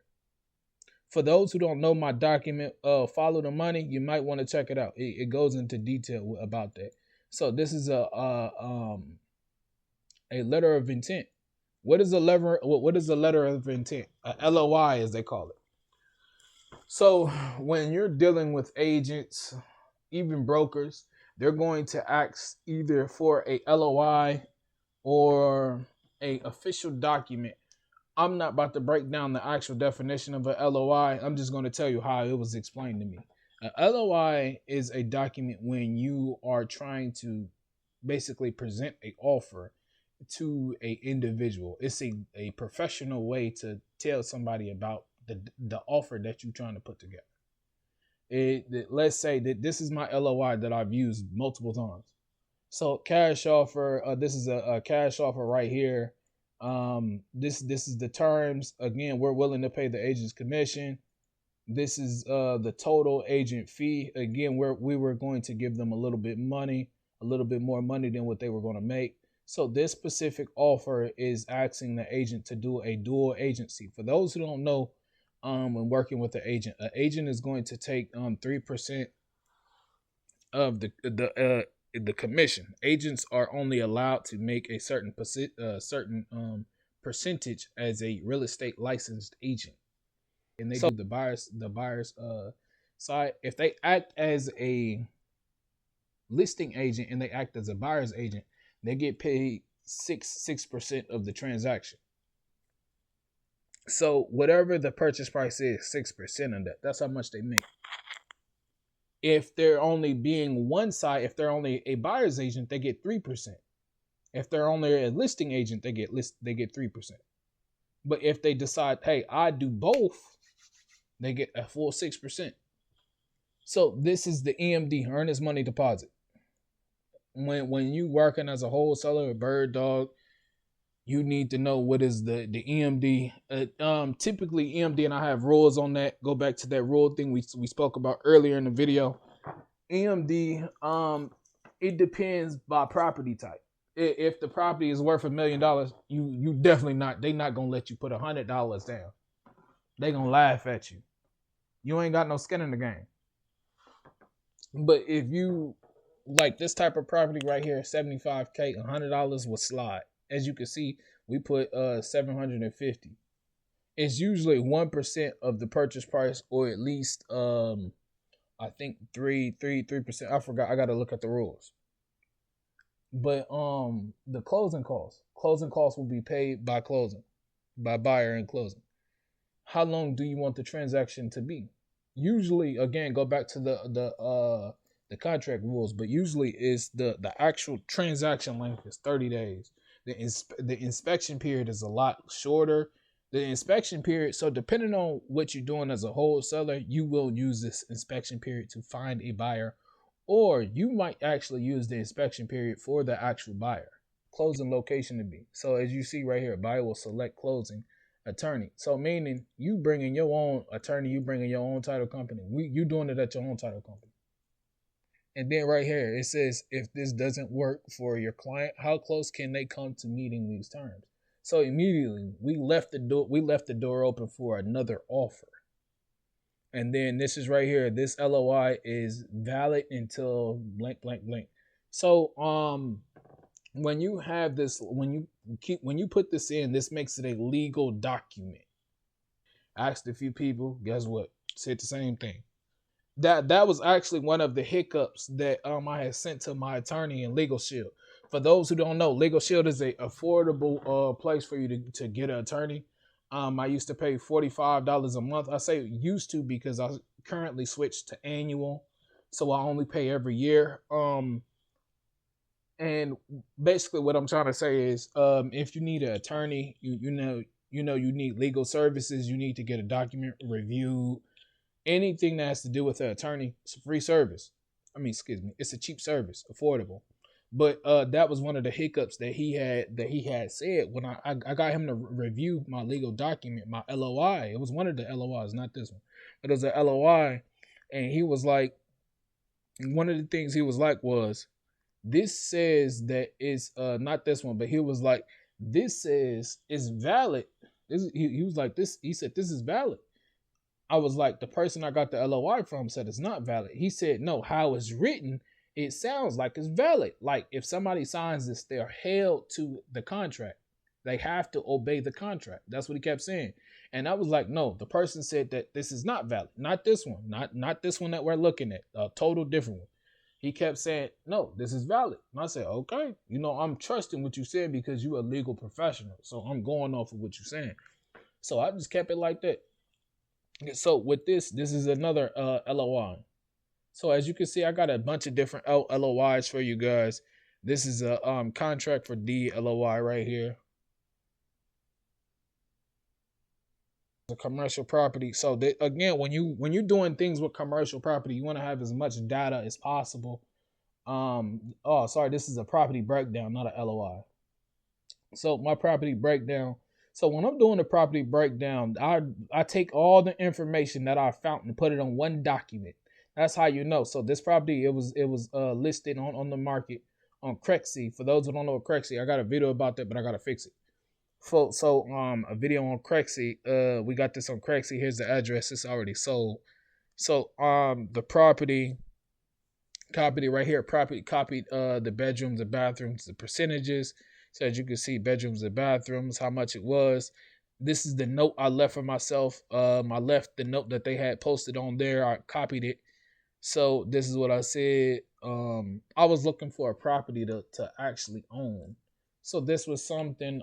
For those who don't know my document, Follow the Money, you might want to check it out. It goes into detail about that. So this is a letter of intent. What is a letter of intent? A LOI, as they call it. So when you're dealing with agents, even brokers, they're going to ask either for a LOI or a official document. I'm not about to break down the actual definition of a LOI. I'm just going to tell you how it was explained to me. A LOI is a document when you are trying to basically present an offer to an individual. It's a professional way to tell somebody about the offer that you're trying to put together. Let's say that this is my LOI that I've used multiple times. So cash offer, this is a cash offer right here. This is the terms. Again, we're willing to pay the agent's commission. This is the total agent fee. Again, we were going to give them a little bit more money than what they were going to make. So this specific offer is asking the agent to do a dual agency. For those who don't know, when working with an agent is going to take 3% of the commission. Agents are only allowed to make a certain percentage as a real estate licensed agent, and they do the buyers side. If they act as a listing agent and they act as a buyer's agent, they get paid 6% of the transaction. So whatever the purchase price is, 6% of that, that's how much they make. If they're only being one side, if they're only a buyer's agent, they get 3%. If they're only a listing agent, they get 3%. But if they decide, hey, I do both, they get a full 6%. So this is the EMD, earnest money deposit. When you working as a wholesaler, a bird dog, you need to know what is the EMD. Typically EMD, and I have rules on that. Go back to that rule thing we spoke about earlier in the video. EMD, it depends by property type. If the property is worth $1 million, you definitely not. They not gonna let you put $100 down. They gonna laugh at you. You ain't got no skin in the game. But if you like this type of property right here, $75K, $100 will slide. As you can see, we put $750. It's usually 1% of the purchase price, or at least I think 3%. I forgot. I gotta look at the rules. But the closing costs will be paid by closing, by buyer and closing. How long do you want the transaction to be? Usually, again, go back to the contract rules, but usually is the actual transaction length is 30 days. The inspection period is a lot shorter. The inspection period, so depending on what you're doing as a wholesaler, you will use this inspection period to find a buyer, or you might actually use the inspection period for the actual buyer. Closing location to be. So as you see right here, buyer will select closing attorney. So meaning you bringing your own attorney, you bringing your own title company. You doing it at your own title company. And then right here, it says, if this doesn't work for your client, how close can they come to meeting these terms? So immediately we left the door open for another offer. And then this is right here. This LOI is valid until blank, blank, blank. So when you have this, when you put this in, this makes it a legal document. I asked a few people, guess what? Said the same thing. That was actually one of the hiccups that I had sent to my attorney in Legal Shield. For those who don't know, Legal Shield is a affordable place for you to get an attorney. I used to pay $45 a month. I say used to because I currently switched to annual, so I only pay every year. And basically what I'm trying to say is, if you need an attorney, you know you need legal services, you need to get a document reviewed. Anything that has to do with an attorney, it's a free service. It's a cheap service, affordable. But that was one of the hiccups that he had said when I got him to review my legal document, my LOI. It was one of the LOIs, not this one, but it was a LOI, and he was like, one of the things he was like was, this says that it's not this one, but he was like, this says it's valid. He was like this. He said this is valid. I was like, the person I got the LOI from said it's not valid. He said, no, how it's written, it sounds like it's valid. Like if somebody signs this, they're held to the contract. They have to obey the contract. That's what he kept saying. And I was like, no, the person said that this is not valid. Not this one. Not this one that we're looking at. A total different one. He kept saying, no, this is valid. And I said, okay, I'm trusting what you said because you're a legal professional. So I'm going off of what you're saying. So I just kept it like that. So with this is another LOI. So as you can see, I got a bunch of different LOIs for you guys. This is a contract for D LOI right here. The commercial property. So again, when you're doing things with commercial property, you want to have as much data as possible. This is a property breakdown, not a LOI. So my property breakdown. So when I'm doing the property breakdown, I take all the information that I found and put it on one document. That's how you know. So this property, it was listed on the market on Crexy. For those who don't know what Crexy, I got a video about that, but I gotta fix it. So a video on Crexy. We got this on Crexy. Here's the address. It's already sold. So the property copied it right here. Property copied the bedrooms, the bathrooms, the percentages. So as you can see, bedrooms and bathrooms, how much it was. This is the note I left for myself. I left the note that they had posted on there. I copied it. So this is what I said. I was looking for a property to actually own. So this was something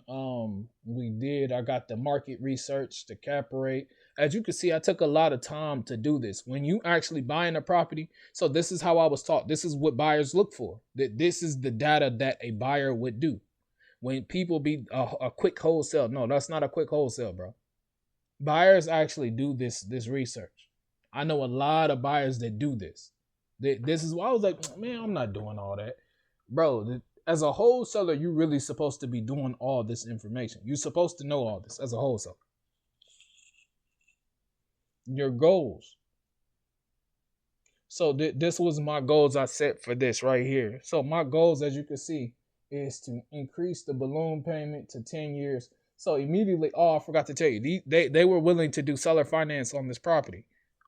we did. I got the market research, the cap rate. As you can see, I took a lot of time to do this. When you actually buying a property, so this is how I was taught. This is what buyers look for. That this is the data that a buyer would do. When people be a quick wholesale, no, that's not a quick wholesale, bro. Buyers actually do this research. I know a lot of buyers that do this. This is why I was like, man, I'm not doing all that, bro. As a wholesaler, you're really supposed to be doing all this information. You're supposed to know all this as a wholesaler. Your goals. So this was my goals I set for this right here. So my goals, as you can see, is to increase the balloon payment to 10 years. So immediately, oh, I forgot to tell you, they were willing to do seller finance on this property,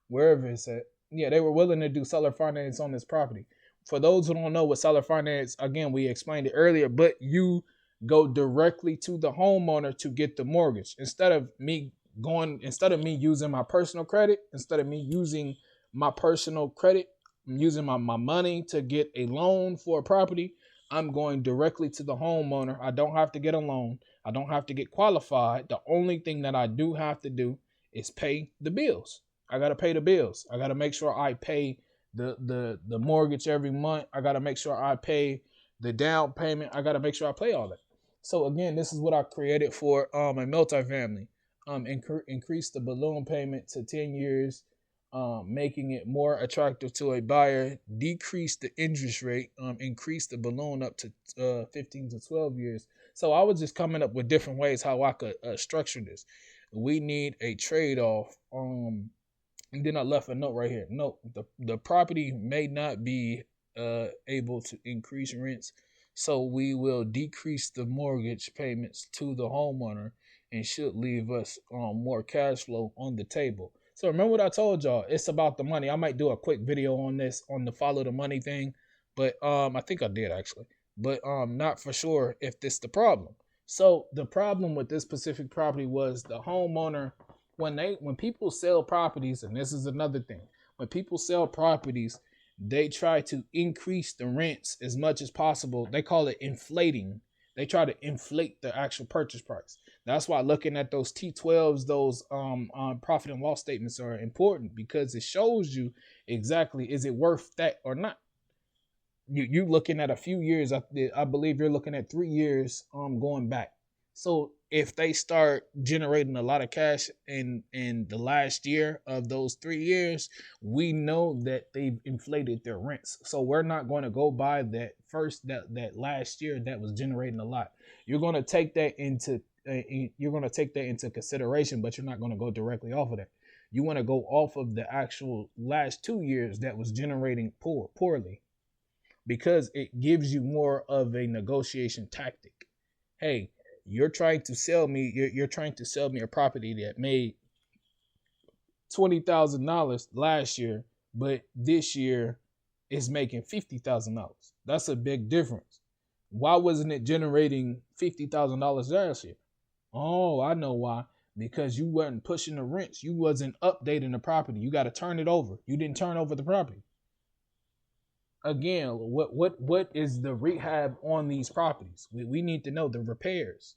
wherever it's at. Yeah, they were willing to do seller finance on this property. For those who don't know what seller finance, again, we explained it earlier, but you go directly to the homeowner to get the mortgage instead of me using my personal credit, instead of me using my personal credit, I'm using my money to get a loan for a property. I'm going directly to the homeowner. I don't have to get a loan. I don't have to get qualified. The only thing that I do have to do is pay the bills. I got to pay the bills. I got to make sure I pay the mortgage every month. I got to make sure I pay the down payment. I got to make sure I pay all that. So again, this is what I created for a multifamily. Increase the balloon payment to 10 years, making it more attractive to a buyer, decrease the interest rate, increase the balloon up to 15 to 12 years. So I was just coming up with different ways how I could structure this. We need a trade-off. And then I left a note right here. No, the property may not be able to increase rents, so we will decrease the mortgage payments to the homeowner and should leave us more cash flow on the table. So remember what I told y'all, it's about the money. I might do a quick video on this, on the follow the money thing, but I think I did actually, but not for sure if this the problem. So the problem with this specific property was the homeowner, when people sell properties, and this is another thing, when people sell properties, they try to increase the rents as much as possible. They call it inflating. They try to inflate the actual purchase price. That's why looking at those T12s, those profit and loss statements are important, because it shows you exactly, is it worth that or not. You looking at a few years. I believe you're looking at 3 years going back. So if they start generating a lot of cash in the last year of those 3 years, we know that they've inflated their rents. So we're not going to go by that that last year that was generating a lot. You're going to take that into consideration, but you're not going to go directly off of that. You want to go off of the actual last 2 years that was generating poorly, because it gives you more of a negotiation tactic. Hey, you're trying to sell me a property that made $20,000 last year, but this year is making $50,000. That's a big difference. Why wasn't it generating $50,000 last year? Oh, I know why. Because you weren't pushing the rents. You wasn't updating the property. You got to turn it over. You didn't turn over the property. Again, what is the rehab on these properties? We need to know the repairs.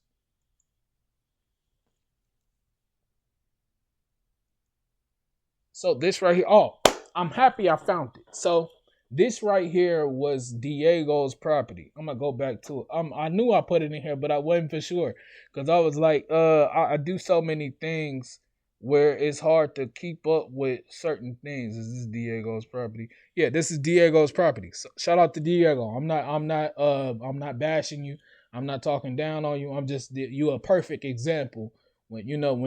So this right here, oh, I'm happy I found it. So this right here was Diego's property. I'm gonna go back to it. I knew I put it in here, but I wasn't for sure, because I was like, I do so many things where it's hard to keep up with certain things. Is this Diego's property? Yeah, this is Diego's property. So shout out to Diego. I'm not bashing you. I'm not talking down on you. I'm just you a perfect example. When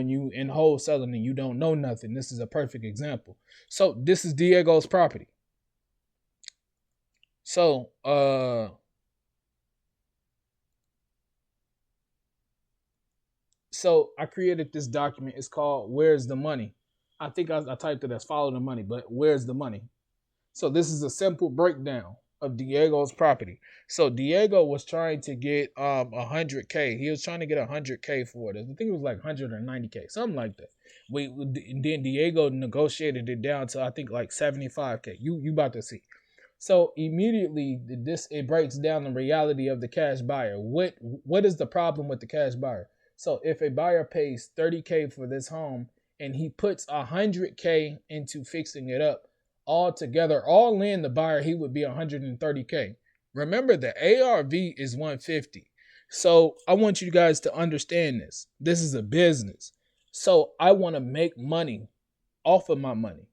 you in wholesaling and you don't know nothing, this is a perfect example. So this is Diego's property. So so I created this document. It's called Where's the Money? I think I typed it as Follow the Money, but where's the money? So this is a simple breakdown of Diego's property. So Diego was trying to get 100K. He was trying to get 100K for it. I think it was like 190K, something like that. Then Diego negotiated it down to, I think, like 75K. You about to see. So immediately it breaks down the reality of the cash buyer. What is the problem with the cash buyer? So if a buyer pays $30K for this home and he puts $100K into fixing it up, all together, all in, the buyer, he would be $130K. Remember, the ARV is $150. So I want you guys to understand this. This is a business. So I want to make money off of my money.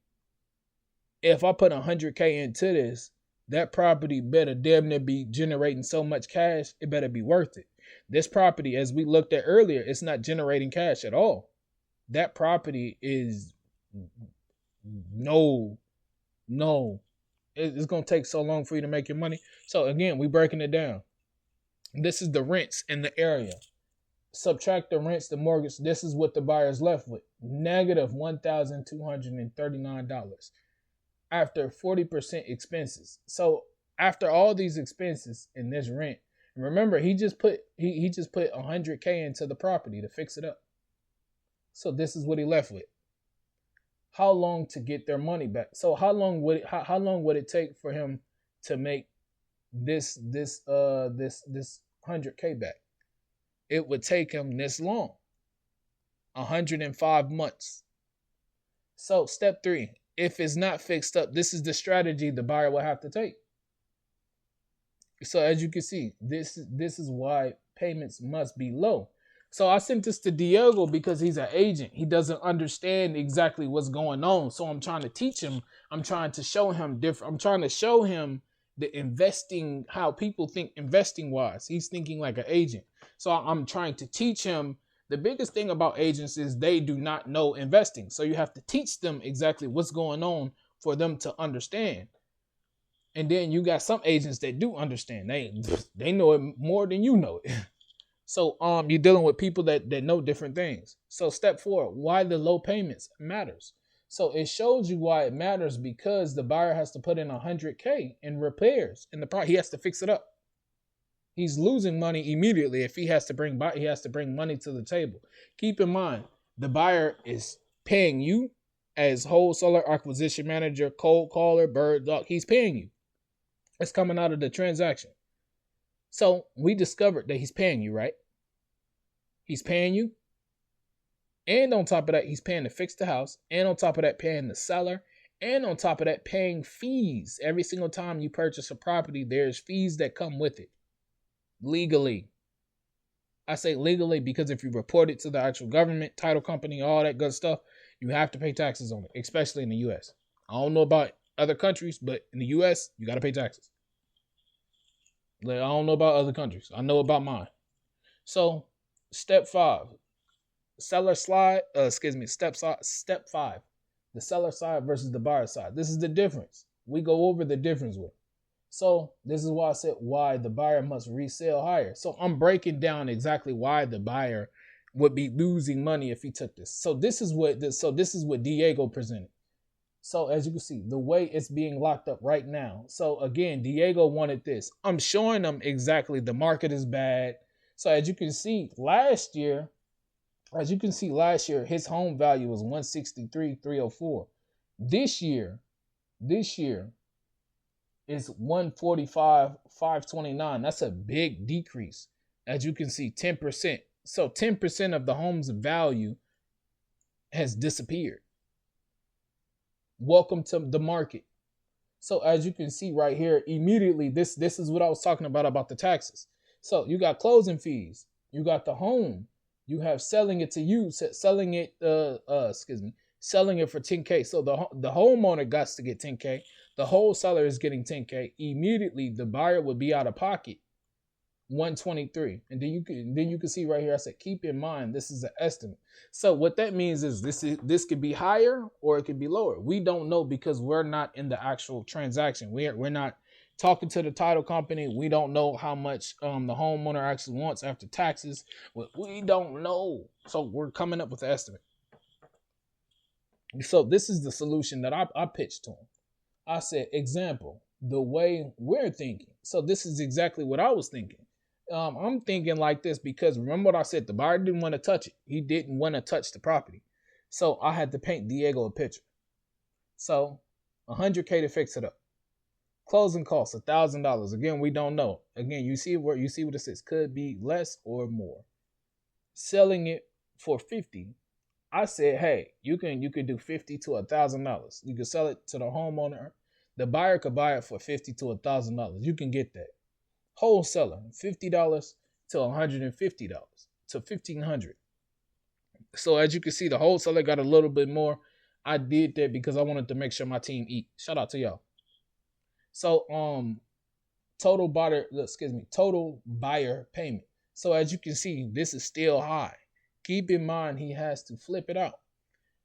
If I put $100K into this, that property better damn near be generating so much cash, it better be worth it. This property, as we looked at earlier, it's not generating cash at all. That property is no. It's going to take so long for you to make your money. So again, we breaking it down. This is the rents in the area. Subtract the rents, the mortgage. This is what the buyer's left with. Negative $1,239 after 40% expenses. So after all these expenses and this rent, remember, he just put $100K into the property to fix it up. So this is what he left with. How long to get their money back? So how long would it take for him to make this 100K back? It would take him this long, 105 months. So step 3, if it's not fixed up, this is the strategy the buyer will have to take. So as you can see, this is why payments must be low. So I sent this to Diego because he's an agent. He doesn't understand exactly what's going on. So I'm trying to teach him. I'm trying to show him different. I'm trying to show him the investing, how people think investing wise. He's thinking like an agent. So I'm trying to teach him. The biggest thing about agents is they do not know investing. So you have to teach them exactly what's going on for them to understand. And then you got some agents that do understand. They know it more than you know it. So you're dealing with people that know different things. So step 4, why the low payments matters. So it shows you why it matters, because the buyer has to put in $100K in repairs in the product. He has to fix it up. He's losing money immediately if he has to bring money to the table. Keep in mind, the buyer is paying you as wholesaler, acquisition manager, cold caller, bird dog. He's paying you. It's coming out of the transaction. So we discovered that he's paying you, right? He's paying you. And on top of that, he's paying to fix the house. And on top of that, paying the seller. And on top of that, paying fees. Every single time you purchase a property, there's fees that come with it. Legally. I say legally because if you report it to the actual government, title company, all that good stuff, you have to pay taxes on it, especially in the U.S. I don't know about other countries, but in the U.S., you got to pay taxes. Like, I don't know about other countries. I know about mine. So, step 5, step 5, the seller side versus the buyer side. This is the difference. We go over the difference with. So this is why I said why the buyer must resell higher. So I'm breaking down exactly why the buyer would be losing money if he took this. So this is what Diego presented. So as you can see, the way it's being locked up right now. So again, Diego wanted this. I'm showing them exactly the market is bad. So as you can see, last year, his home value was $163,304. This year is $145,529. That's a big decrease. As you can see, 10%. So 10% of the home's value has disappeared. Welcome to the market. So as you can see right here, immediately, this is what I was talking about the taxes. So you got closing fees, you got the home, you have selling it to you, selling it for 10K. So the homeowner got to get 10K. The wholesaler is getting 10K. Immediately, the buyer would be out of pocket $123. And then you can see right here, I said, keep in mind, this is an estimate. So what that means is this could be higher or it could be lower. We don't know because we're not in the actual transaction. We're not talking to the title company. We don't know how much the homeowner actually wants after taxes. We don't know. So we're coming up with an estimate. So this is the solution that I pitched to him. I said, example, the way we're thinking. So this is exactly what I was thinking. I'm thinking like this because remember what I said, the buyer didn't want to touch it. He didn't want to touch the property. So I had to paint Diego a picture. So $100K to fix it up. Closing costs $1,000. Again, we don't know. Again, you see what it says. Could be less or more. Selling it for 50. I said, hey, you can do $50 to $1,000. You can sell it to the homeowner. The buyer could buy it for $50 to $1,000. You can get that. Wholesaler, $50 to $150 to $1,500. So as you can see, the wholesaler got a little bit more. I did that because I wanted to make sure my team eat. Shout out to y'all. So total buyer payment. So as you can see, this is still high. Keep in mind he has to flip it out.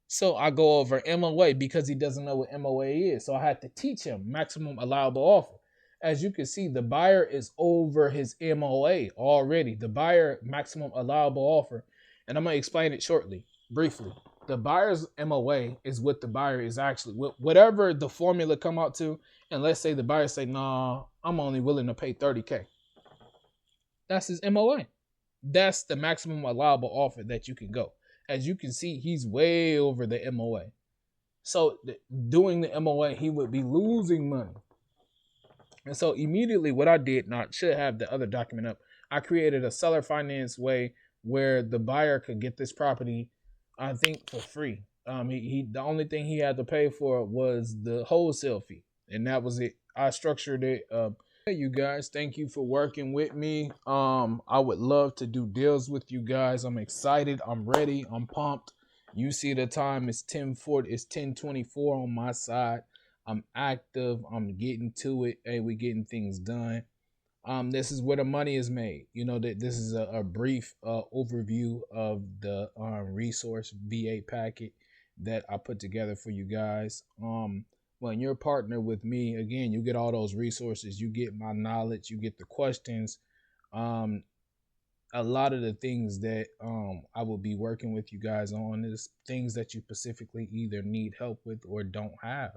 So I go over MOA because he doesn't know what MOA is. So I had to teach him maximum allowable offer. As you can see, the buyer is over his MOA already. The buyer maximum allowable offer. And I'm going to explain it shortly, briefly. The buyer's MOA is what the buyer is actually, whatever the formula come out to. And let's say the buyer say, nah, I'm only willing to pay $30K. That's his MOA. That's the maximum allowable offer that you can go. As you can see, he's way over the MOA. So doing the MOA, he would be losing money. And so immediately what I did, now I should have the other document up, I created a seller finance way where the buyer could get this property, I think, for free. The only thing he had to pay for was the wholesale fee. And that was it. I structured it. Hey, you guys, thank you for working with me. I would love to do deals with you guys. I'm excited. I'm ready. I'm pumped. You see the time. It's 10:40. It's 10:24 on my side. I'm active. I'm getting to it. Hey, we getting things done. This is where the money is made. You know that this is a brief overview of the resource VA packet that I put together for you guys. When you're a partner with me, again, you get all those resources. You get my knowledge. You get the questions. A lot of the things that I will be working with you guys on is things that you specifically either need help with or don't have.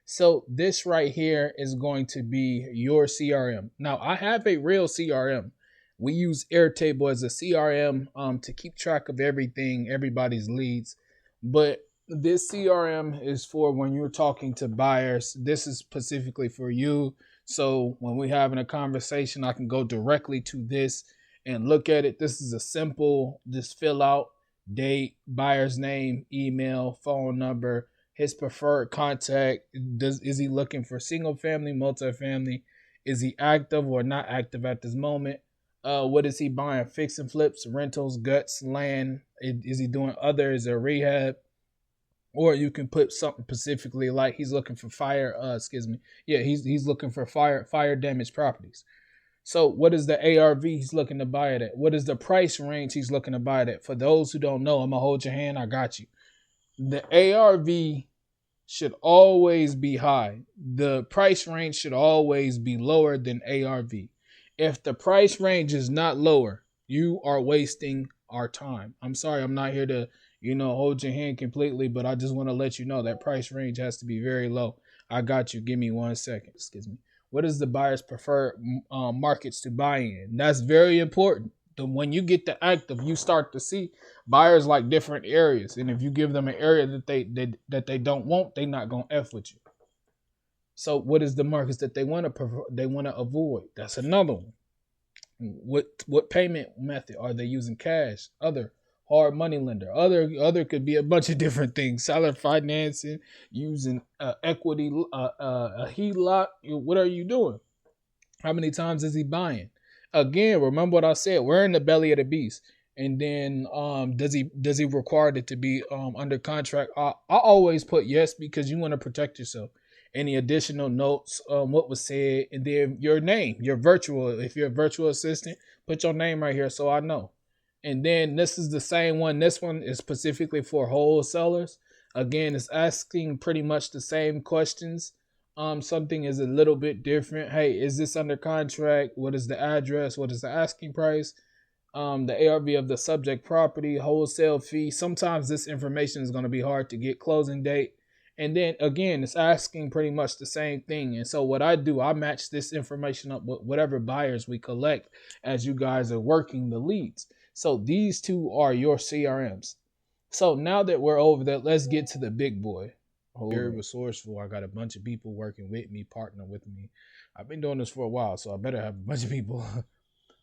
So this right here is going to be your CRM. Now, I have a real CRM. We use Airtable as a CRM to keep track of everything, everybody's leads. But this CRM is for when you're talking to buyers. This is specifically for you. So when we're having a conversation, I can go directly to this and look at it. This is a simple, just fill out date, buyer's name, email, phone number, his preferred contact. Is he looking for single family, multifamily? Is he active or not active at this moment? What is he buying? Fix and flips, rentals, guts, land? Is he doing other? Is there rehab? Or you can put something specifically like he's looking for he's looking for fire damaged properties. So what is the ARV he's looking to buy it at? What is the price range he's looking to buy it at? For those who don't know, I'm gonna hold your hand. I got you. The ARV should always be high. The price range should always be lower than ARV. If the price range is not lower, you are wasting our time. I'm sorry, I'm not here to, hold your hand completely, but I just want to let you know that price range has to be very low. I got you. Give me 1 second. Excuse me. What is the buyer's preferred markets to buy in? That's very important. When you get to active, you start to see buyers like different areas, and if you give them an area that they don't want, they're not gonna F with you. So, what is the markets that they want to avoid? That's another one. What payment method are they using? Cash, other, hard money lender, other could be a bunch of different things. Seller financing, using equity, a HELOC. What are you doing? How many times is he buying? Again, remember what I said. We're in the belly of the beast. And then does he require it to be under contract? I always put yes because you want to protect yourself. Any additional notes, what was said, and then your name, your virtual. If you're a virtual assistant, put your name right here so I know. And then this is the same one. This one is specifically for wholesalers. Again, it's asking pretty much the same questions. Something is a little bit different. Hey, is this under contract? What is the address? What is the asking price? The ARV of the subject property, wholesale fee. Sometimes this information is going to be hard to get. Closing date. And then again, it's asking pretty much the same thing. And so what I do, I match this information up with whatever buyers we collect as you guys are working the leads. So these two are your CRMs. So now that we're over there, let's get to the big boy. Very resourceful. I got a bunch of people working with me, partnering with me. I've been doing this for a while, so I better have a bunch of people.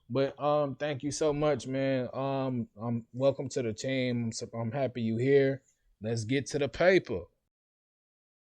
But thank you so much, man. Welcome to the team. I'm happy you here. Let's get to the paper.